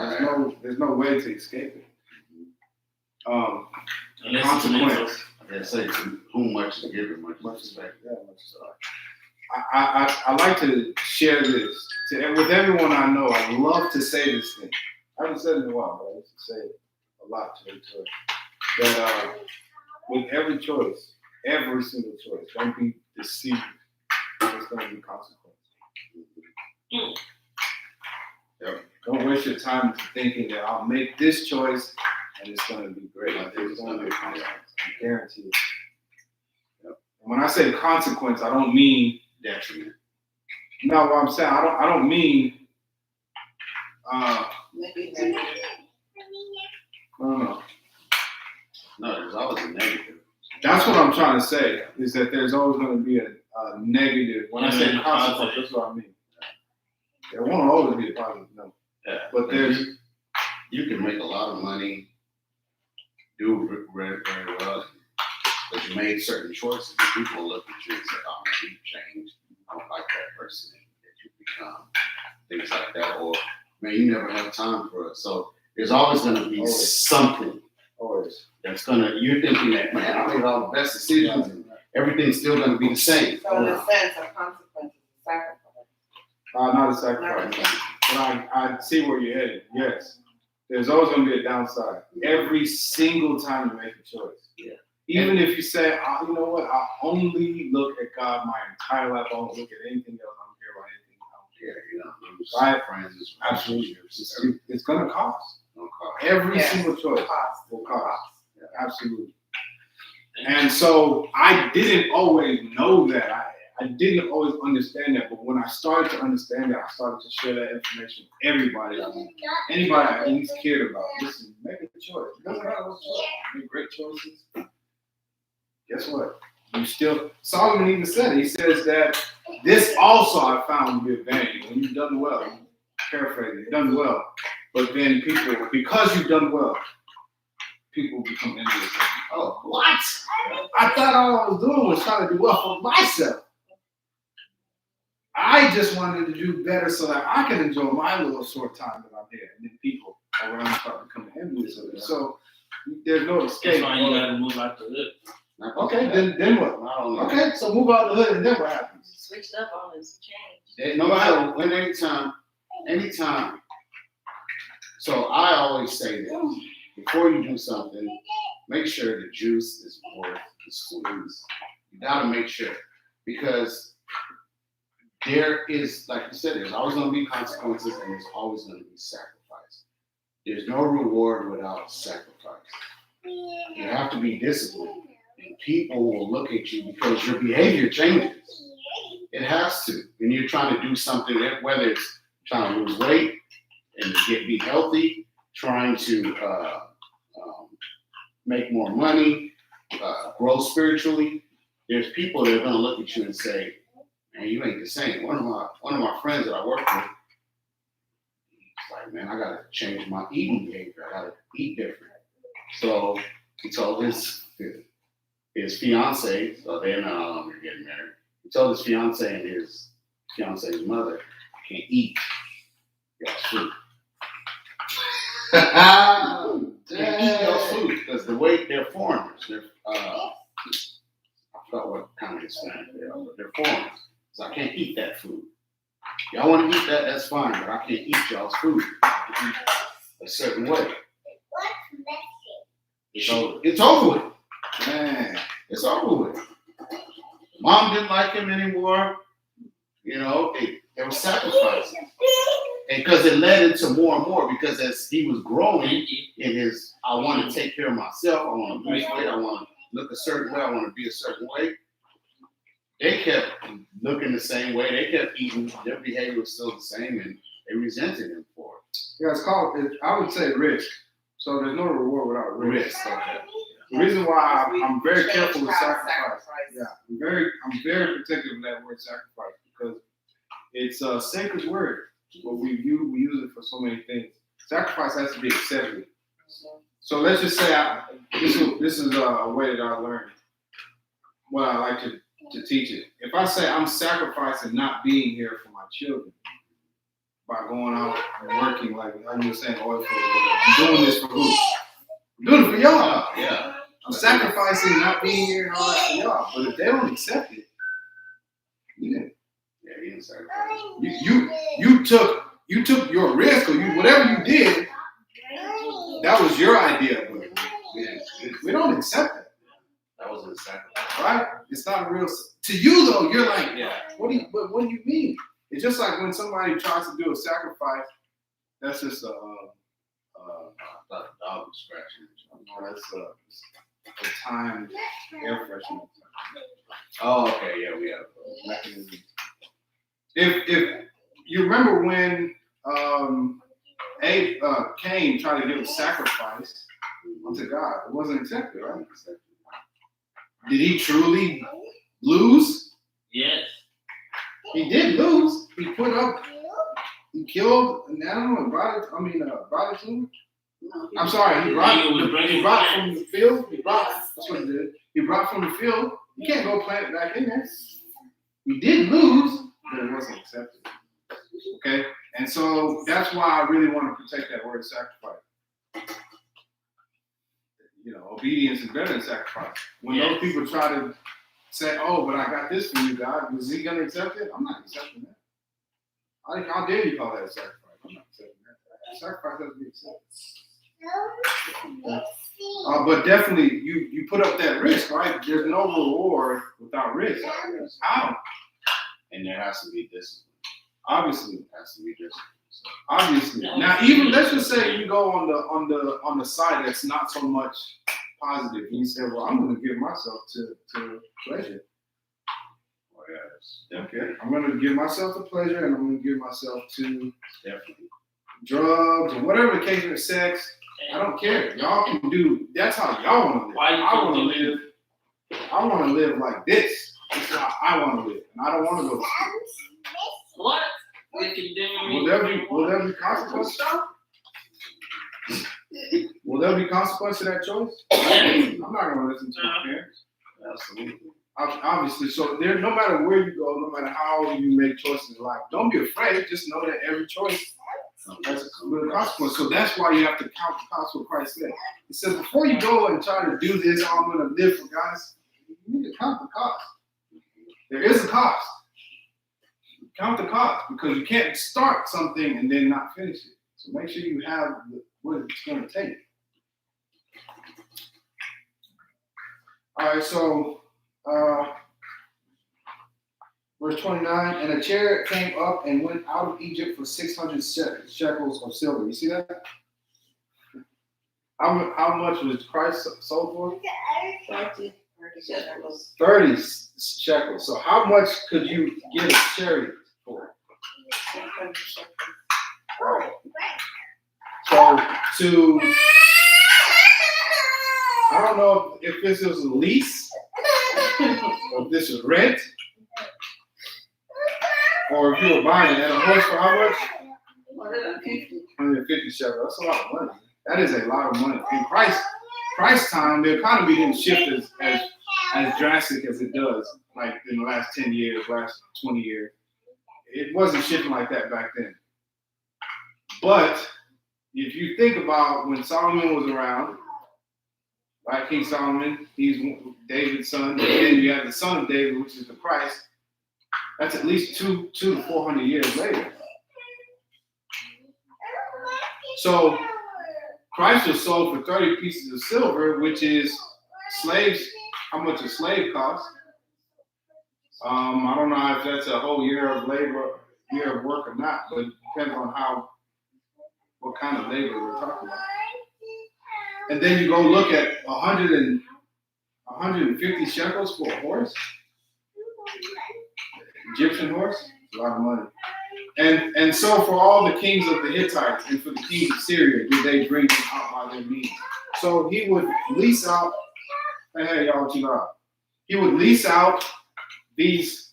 there's no way to escape it. unless Consequence. They say to whom much is given, much Much is is expected. yeah, much is I like to share this with everyone I know. I love to say this thing. I haven't said it in a while, but I used to say it a lot to her. That with every choice, every single choice, don't be deceived. There's going to be consequences. Yep. Don't waste your time thinking that I'll make this choice and it's going to be great. There's going to be consequences. I guarantee it. Yep. And when I say consequence, I don't mean Detriment. no. What I'm saying, I don't mean. Maybe No. No, there's always a negative. That's what I'm trying to say. Is that there's always going to be a negative. When I say consequence, that's what I mean. There won't always be a positive. No. Yeah. But there's. You can make a lot of money, do very, very well, but you made certain choices. And people look at you and say, "Oh, man, you've changed. I don't like that person that you become." Things like that, or man, you never have time for it. So there's always going to be something Always. that's you're thinking that, man, I made all the best decisions and everything's still going to be the same. So in a sense, a consequence is a sacrifice. Not a sacrifice. But I see where you're headed. Yes. There's always going to be a downside. Every single time you make a choice. Yeah. Even if you say, you know what, I'll only look at God my entire life. I won't look at anything else. I don't care about anything else. Yeah, you know, Right. friends, Absolutely. It's going to cost. no cost. Every Yes. single choice Cost. will cost. Yeah, absolutely. And so I didn't always know that. I didn't always understand that. But when I started to understand that, I started to share that information with everybody. Anybody I at least cared about. Listen, make a choice. It doesn't matter what choice. Make great choices. Guess what? You still, Solomon even said it. He says that this also I found to be a vanity. When you've done well, paraphrase it, you've done well. But then people, because you've done well, people become envious. Oh, what? I thought all I was doing was trying to do well for myself. I just wanted to do better so that I can enjoy my little short time that I'm here. And then people around start becoming envious of it. So there's no escape. That's why you gotta move out the hood. Okay, then what? I don't know. Okay, so move out the hood and then what happens? Switched up on this change. No matter when, anytime. So I always say this: before you do something, make sure the juice is worth the squeeze. You gotta make sure, because there is, like you said, there's always gonna be consequences and there's always gonna be sacrifice. There's no reward without sacrifice. You have to be disciplined, and people will look at you because your behavior changes. It has to. When you're trying to do something, whether it's trying to lose weight and be healthy, trying to make more money, grow spiritually, there's people that are going to look at you and say, "Man, you ain't the same." One of my friends that I work with, he's like, "Man, I got to change my eating behavior. I got to eat different." So he told his fiance, so they're no longer getting married. He told his fiance and his fiance's mother, "I can't eat y'all's food." Can't eat y'all's food because the way they're foreigners. They're I forgot what kind of Hispanic they are, but they're foreigners. So I can't eat that food. Y'all want to eat that? That's fine, but I can't eat y'all's food. I can eat a certain way. It's over with. Man, It's over with. Mom didn't like him anymore. You know, there was sacrifice. And because it led into more and more, because as he was growing in his, I want to take care of myself, I want to lose weight, I want to look a certain way, I want to be a certain way. They kept looking the same way, they kept eating, their behavior was still the same, and they resented him for it. yeah, it's called, I would say risk. So there's no reward without risk. Okay. The reason why I'm very careful with Sacrifice. sacrifice. Yeah, I'm very protective of that word sacrifice because it's a sacred word, but we use it for so many things. Sacrifice has to be accepted. So let's just say this is a way that I learned what I like to teach it. If I say I'm sacrificing not being here for my children by going out and working, like you were saying, oil field, I'm doing this for who? I'm doing it for y'all. Yeah. I'm sacrificing not being here and all that for y'all. But if they don't accept it, you didn't. Yeah, he didn't sacrifice. You took your risk or whatever you did. That was your idea of it. We don't accept it. That was a sacrifice. Right? It's not a real. To you though, you're like, Yeah. what do you mean? It's just like when somebody tries to do a sacrifice. That's just a Dog was scratching. that's a time air freshener Oh, okay, yeah, we have. mechanism. If you remember when Cain tried to give a sacrifice unto God, it wasn't accepted, right? Did he truly lose? Yes. He did lose. He killed an animal and brought it to him. I'm sorry, he brought from the field. That's what he did. He brought from the field. You can't go plant it back in there. He did lose, but it wasn't accepted. Okay? And so that's why I really want to protect that word sacrifice. Obedience is better than sacrifice. When those people try to say, oh, but I got this from you, God, was he going to accept it? I'm not accepting that. How dare you call that a sacrifice? I'm not accepting that. Sacrifice doesn't be accepted. But definitely, you put up that risk, right? There's no reward without risk. How? And there has to be discipline. Obviously, There has to be discipline. obviously. Now, even let's just say you go on the side that's not so much positive, and you say, "Well, I'm going to give myself to pleasure." Oh, yeah, Okay, I'm going to give myself to pleasure, and I'm going to give myself to definitely. drugs or whatever the case is, sex. I don't care. Y'all can do. That's how y'all want to live. Why you I want to can't do live. I want to live like this. This is how I want to live, and I don't want to go to school. What? We can do. Will there be consequence? Will there be consequence to that choice? Yes. I'm not going to listen to my parents. Absolutely. Obviously, so there. No matter where you go, no matter how you make choices in life, don't be afraid. Just know that every choice has a consequence. So that's why you have to count the cost. What Christ said. He says before you go and try to do this, oh, I'm going to live for God. You need to count the cost. There is a cost. Count the cost because you can't start something and then not finish it. So make sure you have what it's going to take. All right, so verse 29, and a chariot came up and went out of Egypt for 600 shekels of silver. You see that? How much was Christ sold for? 30 shekels. 30 shekels. So how much could you get a chariot for? 600 shekels. So I don't know if this was a lease, or if this was rent, or if you were buying it at a horse for how much? 150 shekels. That's a lot of money. That is a lot of money. In Christ's time, the economy didn't shift as drastic as it does, like in the last 10 years, last 20 years. It wasn't shifting like that back then. But if you think about when Solomon was around, right, King Solomon, he's David's son, and then you have the son of David, which is the Christ. That's at least 200 to 400 years later. So Christ was sold for 30 pieces of silver, which is slaves. How much a slave costs? I don't know if that's a whole year of labor, year of work or not, but it depends on what kind of labor we're talking about. And then you go look at 150 shekels for a horse, Egyptian horse, a lot of money. And so for all the kings of the Hittites and for the kings of Syria, did they bring them out by their means? So he would lease out. Hey, y'all, chill out. He would lease out these.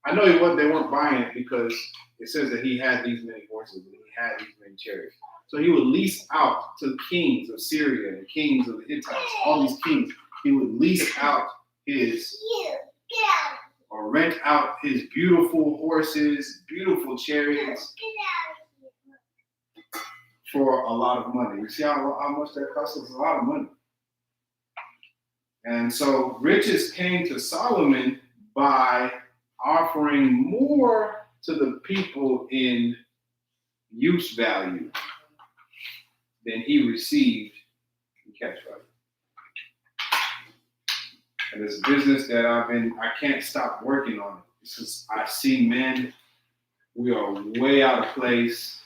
I know they weren't buying it because it says that he had these many horses and he had these many chariots. So he would lease out to the kings of Syria and kings of the Hittites, all these kings. He would lease out or rent out his beautiful horses, beautiful chariots for a lot of money. You see how much that costs us? A lot of money. And so riches came to Solomon by offering more to the people in use value than he received in cash value. And it's a business that I can't stop working on it. It's just, I see men, we are way out of place.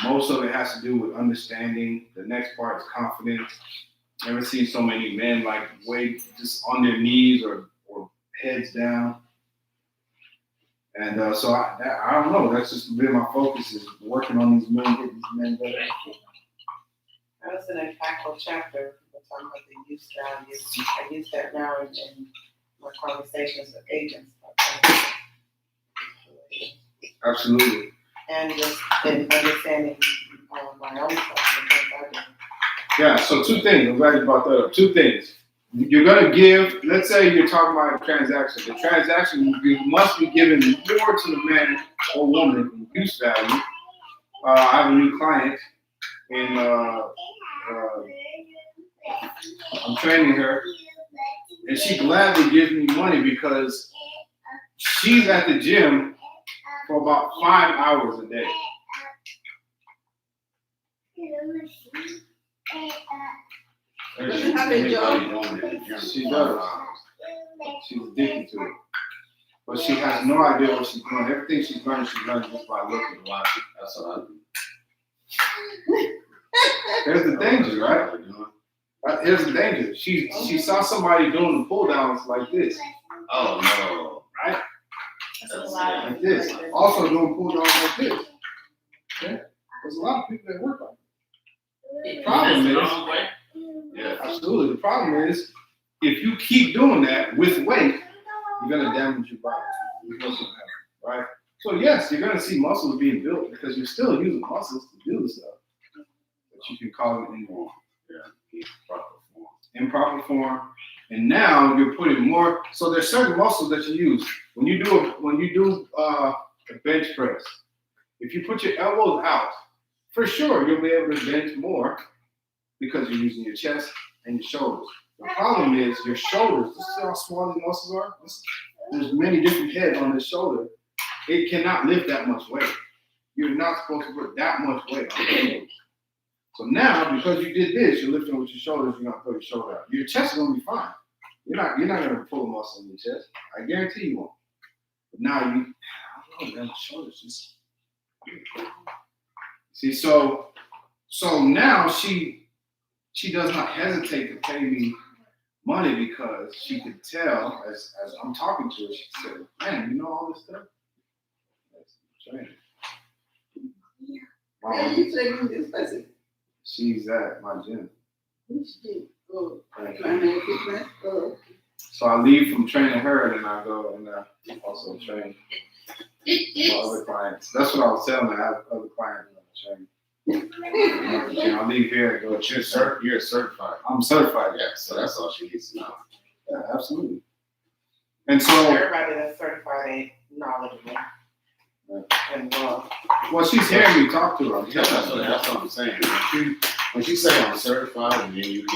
Most of it has to do with understanding. The next part is confidence. Never seen so many men like way just on their knees or heads down. And so I don't know. That's just been my focus, is working on these men, getting these men better. That was an Untitled Chapter. People talking about the use value. I use that now in my conversations with agents. Absolutely. And just in understanding my own stuff and the things I do. Yeah, so two things. I'm glad you brought that up. Two things. You're going to give, let's say you're talking about a transaction. The transaction, you must be giving more to the man or woman in use value. I have a new client, and I'm training her, and she gladly gives me money because she's at the gym for about 5 hours a day. Doesn't have a job. She does. She's addicted to it. But she has no idea what she's doing. Everything she's learning just by looking and watching. That's what I do. There's the danger, right? Here's the danger. She saw somebody doing the pull downs like this. Oh no. Right? That's a lot. Like this. Also doing pull downs like this. Yeah. There's a lot of people that work like that. The problem That's the is, wrong way. yeah, absolutely. The problem is, if you keep doing that with weight, you're gonna damage your body. Right? So yes, you're gonna see muscles being built because you're still using muscles to do the stuff. But you can call it improper form. Improper form. And now you're putting more. So there's certain muscles that you use when you do a bench press. If you put your elbows out, for sure you'll be able to bench more because you're using your chest and your shoulders. The problem is your shoulders. This is how small these muscles are. There's many different heads on this shoulder. It cannot lift that much weight. You're not supposed to put that much weight on your shoulders. So now, because you did this, you're lifting with your shoulders, you're gonna throw your shoulder out. Your chest is gonna be fine. You're not gonna pull a muscle in your chest. I guarantee you won't. But now I don't know, man, my shoulders just. See, so now she does not hesitate to pay me money because she could tell as I'm talking to her, she said, man, you know all this stuff? That's training. You training this person? She's at my gym. Oh, primary fitness. Oh. So I leave from training her and then I go and also train my other clients. That's what I was telling her. I have other clients that I train. I leave here and go. You're certified. I'm certified. Yeah, so that's all she needs to know. Yeah, absolutely. And so, Everybody that's certified ain't knowledgeable. And well, she's hearing me talk to her. Yeah, that's what I'm saying. When you say I'm certified, and then you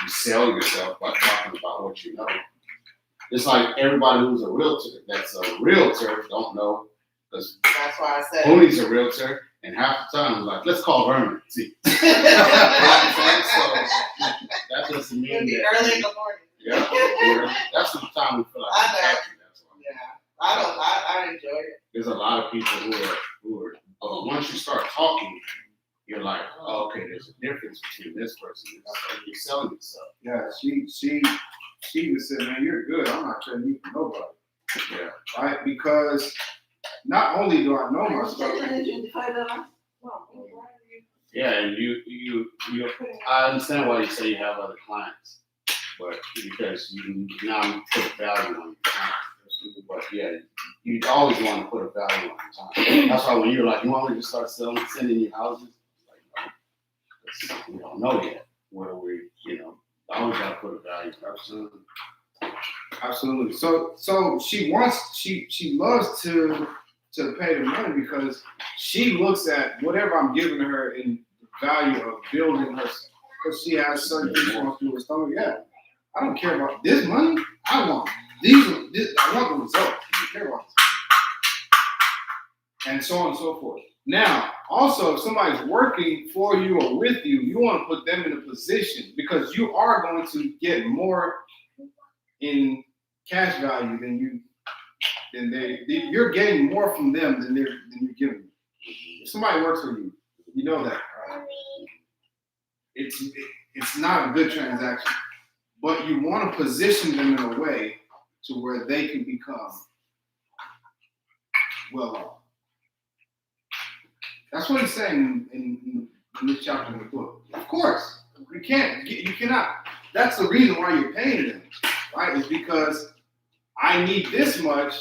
sell yourself by talking about what you know. It's like everybody who's a realtor don't know, because that's why I said. Mooney's a realtor, and half the time like, let's call Vernon. See, you know what I'm saying? So that doesn't mean It'll be that. early in the morning. Yeah, that's the time we feel like I know. we're happy. That's why. Yeah, I enjoy it. There's a lot of people who are but once you start talking, you're like, oh, okay, there's a difference between this person and you're selling yourself. Yeah, she just said, man, you're good. I'm not trading you for nobody. Yeah. Right? Because not only do I know my stuff. Yeah, and you I understand why you say you have other clients, but because you now put a value on your time. But yeah, you always want to put a value on your time. That's why when you're like, you want me to start sending you houses? Like, no, we don't know yet where we, I always got to put a value. Absolutely. Absolutely. So she loves to pay the money because she looks at whatever I'm giving her in the value of building her, because she has certain things going through her stomach. Yeah, I don't care about this money. I want these. I want the results. I don't care about this. And so on and so forth. Now, also, if somebody's working for you or with you, you want to put them in a position because you are going to get more in cash value you're getting more from them than you're giving. If somebody works for you, you know that, right? It's not a good transaction, but you want to position them in a way to where they can become well off. That's what he's saying in this chapter of the book. Of course, you cannot. That's the reason why you're paying them, right? Is because I need this much.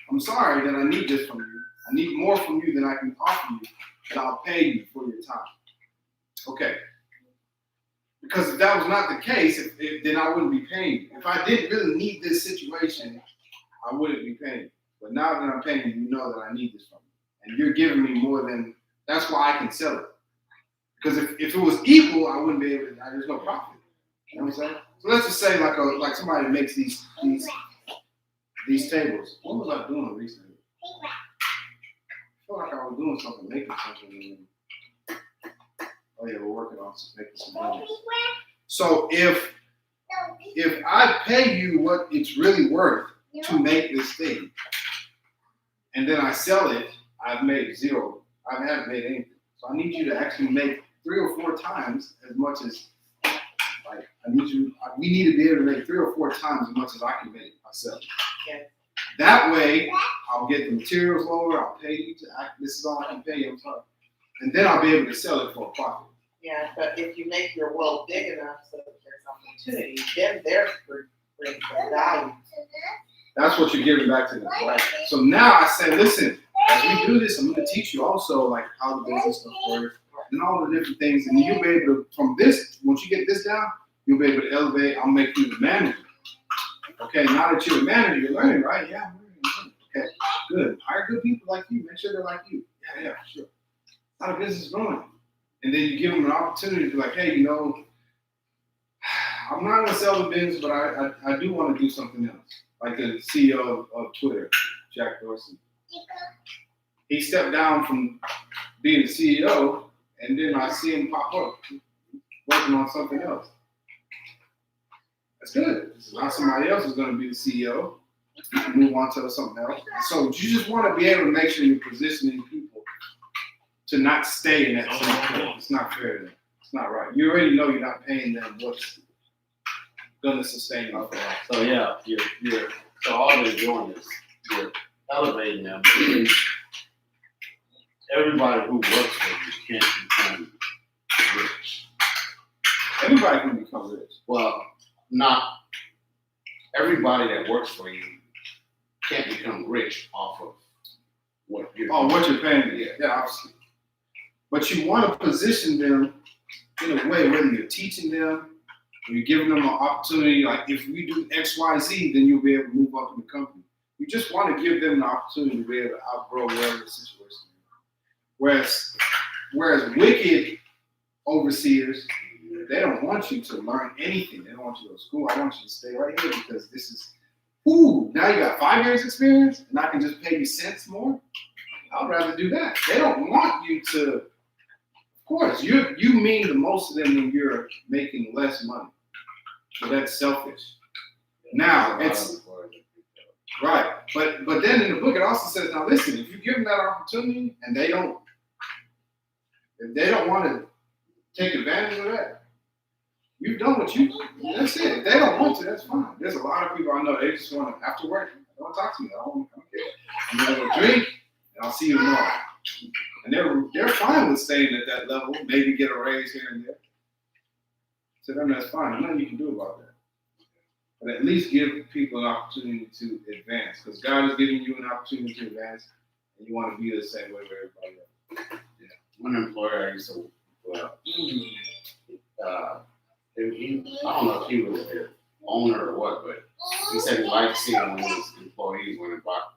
I'm sorry that I need this from you. I need more from you than I can offer you, and I'll pay you for your time. Okay. Because if that was not the case, then I wouldn't be paying you. If I didn't really need this situation, I wouldn't be paying you. But now that I'm paying you, you know that I need this from you. And you're giving me more than, that's why I can sell it. Because if it was equal, I wouldn't be able to, there's no profit. You know what I'm saying? So let's just say like somebody makes these tables. What was I doing recently? I feel like I was doing something, making something. Oh yeah, we're working on making some money. So if I pay you what it's really worth to make this thing, and then I sell it, I've made zero. I haven't made anything. So I need you to actually make 3 or 4 times as much as, like, we need to be able to make 3 or 4 times as much as I can make myself. Yeah. That way, I'll get the materials lower, I'll pay you this is all I can pay you, I'm sorry. And then I'll be able to sell it for a profit. Yeah, but if you make your well big enough so that there's opportunity, then there's bring some value. That's what you're giving back to them, right? So now I say, listen, as we do this, I'm going to teach you also like how the business stuff works and all the different things. And you'll be able to, from this, once you get this down, you'll be able to elevate. I'll make you the manager. Okay, now that you're a manager, you're learning, right? Yeah, I'm learning. Okay, good. Hire good people like you. Make sure they're like you. Yeah, sure. How the business is going. And then you give them an opportunity to be like, hey, I'm not going to sell the business, but I do want to do something else. Like the CEO of Twitter, Jack Dorsey. He stepped down from being the CEO, and then I see him pop up working on something else. That's good. Now somebody else is going to be the CEO. You can move on to something else. So you just want to be able to make sure you're positioning people to not stay in that same place. It's not fair to them. It's not right. You already know you're not paying them what's going to sustain you. Okay. So yeah, you're so all they're doing is you're elevating them. Everybody who works for you can't become rich. Everybody can become rich. Well, not everybody that works for you can't become rich off of what you're doing. What you're paying them. Yeah, obviously. But you want to position them in a way, whether you're teaching them, or you're giving them an opportunity, like if we do X, Y, Z, then you'll be able to move up in the company. You just want to give them the opportunity to be able to outgrow whatever the situation is. Whereas wicked overseers, they don't want you to learn anything. They don't want you to go to school. I want you to stay right here because this is, now you got 5 years experience and I can just pay you cents more. I'd rather do that. They don't want you to, of course, you mean the most of them when you're making less money. So that's selfish. Now, it's, right. But then in the book, it also says, now listen, if you give them that opportunity and if they don't want to take advantage of that, you've done what you, that's it. If they don't want to, that's fine. There's a lot of people I know, they just want to, after work, don't talk to me. I don't care. I'm going to go drink and I'll see you tomorrow. And they're fine with staying at that level, maybe get a raise here and there. To them, that's fine. There's nothing you can do about that. But at least give people an opportunity to advance, because God is giving you an opportunity to advance, and you want to be the same way with everybody else. Yeah. One employer I used to, I don't know if he was the owner or what, but he said he liked seeing when his employees went and bought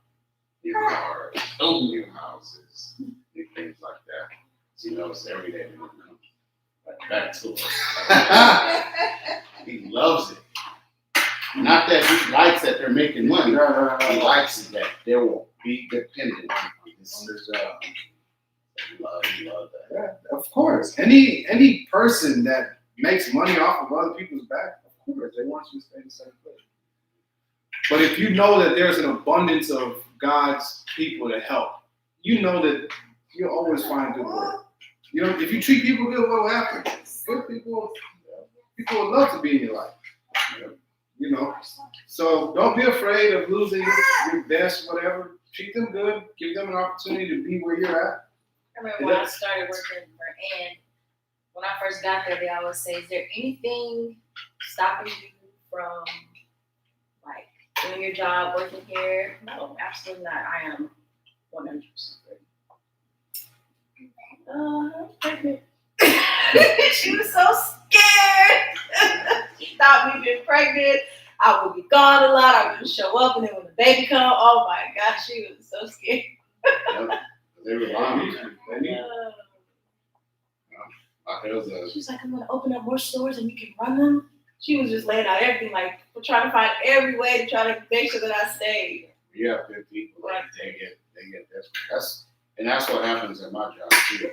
new cars, new houses, new things like that. So he knows every day they come like back to us. He loves it. Not that he likes that they're making money. He Right. likes it that they will be dependent on this. On this job. Love that. Yeah, of course. Any person that makes money off of other people's back, of course, they want you to stay in the same place. But if you know that there's an abundance of God's people to help, you know that you'll always find good work. You know, if you treat people good, what will happen? Good people would love to be in your life. You know, so don't be afraid of losing your best, whatever. Treat them good. Give them an opportunity to be where you're at. I remember when I started working for Ann, when I first got there, they always say, is there anything stopping you from, like, doing your job, working here? No, absolutely not. I am 100% ready. Pregnant. She was so scared. She thought me being pregnant, I would be gone a lot. I wouldn't show up, and then when the baby come, oh my gosh, she was so scared. Yep. They rely on you. She was like, I'm gonna open up more stores and you can run them. She was just laying out everything, like trying to find every way to try to make sure that I stayed. You have good people, like they get desperate. That's what happens at my job too.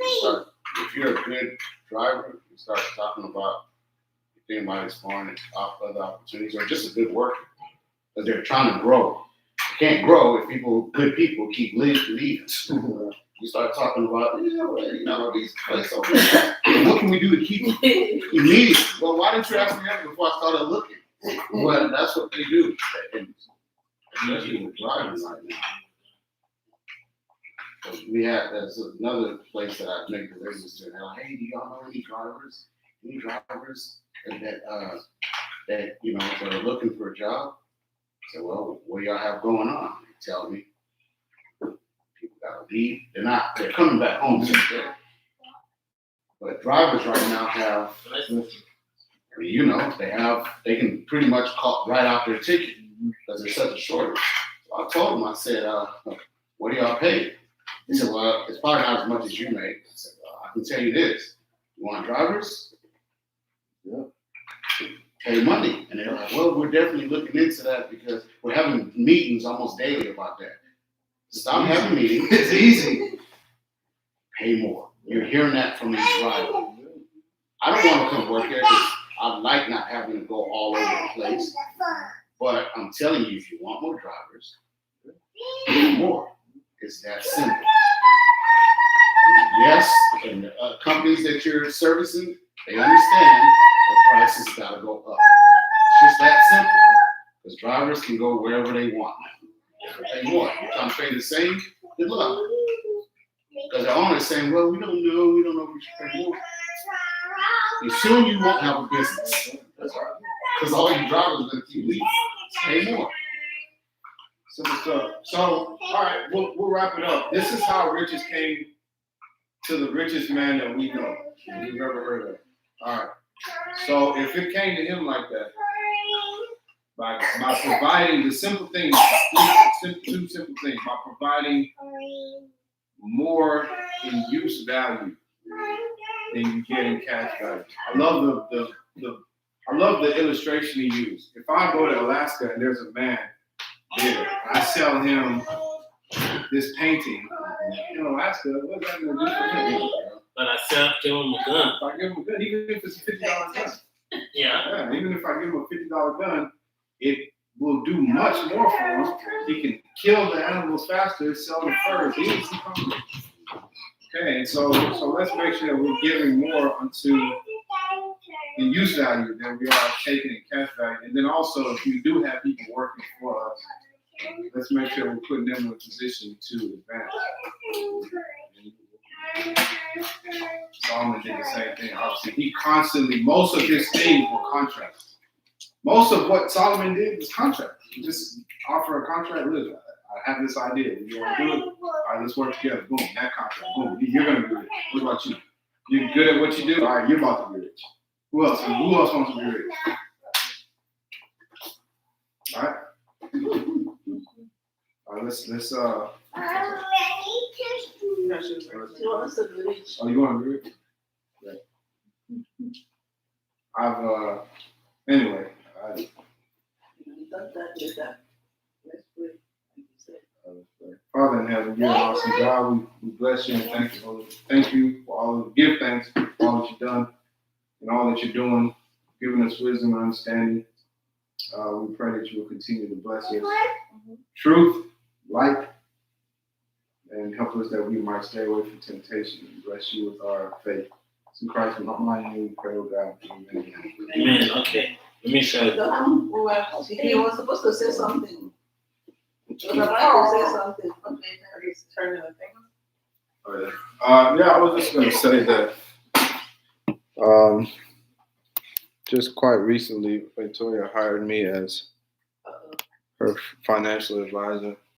If you're a good driver, you start talking about if anybody exploring other opportunities or just a good worker, because they're trying to grow. You can't grow if good people keep leaving. You start talking about, these places over there. What can we do to keep them? Immediately. Well, why didn't you ask me that before I started looking? Well, that's what they do. Especially with driving right now. So there's another place that I make deliveries to, and they're like, hey, do y'all know any drivers? Any drivers that are looking for a job? I said, well, what do y'all have going on? They tell me. People gotta leave. They're coming back home someday. But drivers right now have, they can pretty much write out their ticket because there's such a shortage. So I told them, I said, what do y'all pay? He said, well, it's probably not as much as you make. I said, well, I can tell you this. You want drivers? Yeah. Pay money. And they're like, well, we're definitely looking into that because we're having meetings almost daily about that. Stop having meetings. It's easy. Pay more. You're hearing that from these drivers. I don't want to come work here because I like not having to go all over the place. But I'm telling you, if you want more drivers, pay more. It's that simple. Yes, and the companies that you're servicing, they understand the prices got to go up. It's just that simple. Because drivers can go wherever they want now. Pay more. If I'm paying the same, good luck. Because the owner's saying, well, we don't know if we should pay more. And soon you won't have a business. Because all your drivers are going to keep leaving. Pay more. Simple stuff. So, all right, we'll wrap it up. This is how riches came to the richest man that we know, that we've ever heard of. All right. So, if it came to him like that, by providing the simple things, two simple things, by providing more in use value than you get in cash value. I love the illustration he used. If I go to Alaska and there's a man there, I sell him this painting in Alaska, what's that gonna do for him? But I give him a gun. If I give him a gun, even if it's a $50 gun. Yeah. Even if I give him a $50 gun, it will do much more for him. He can kill the animals faster, sell the furs. Okay, and so let's make sure that we're giving more unto the use value than we are taking in cash value. And then also, if we do have people working for us, let's make sure we're putting them in a position to advance. Solomon did the same thing. Obviously, most of his things were contracts. Most of what Solomon did was contract. He just offer a contract. Look, I have this idea. You want to do it? All right, let's work together. Boom, that contract. Boom, you're going to be rich. What about you? You're good at what you do? All right, you're about to be rich. Who else wants to be rich? All right. All right, let's I'm ready to. Oh, you want to be rich? Yeah. Anyway, Done that with that. Let's pray. Like you said. Father in heaven, you're an awesome God. We bless you and thank you for all of give thanks for all that you've done and all that you're doing, giving us wisdom and understanding. We pray that you will continue to bless us. Truth, light, and help us that we might stay away from temptation and bless you with our faith. In Christ's mighty name, we pray, oh God. Amen. Amen. Okay. Let me show you. He was supposed to say something. He was about to say something. Okay, He's turning the thing Yeah, I was just going to say that just quite recently, Victoria hired me as her financial advisor.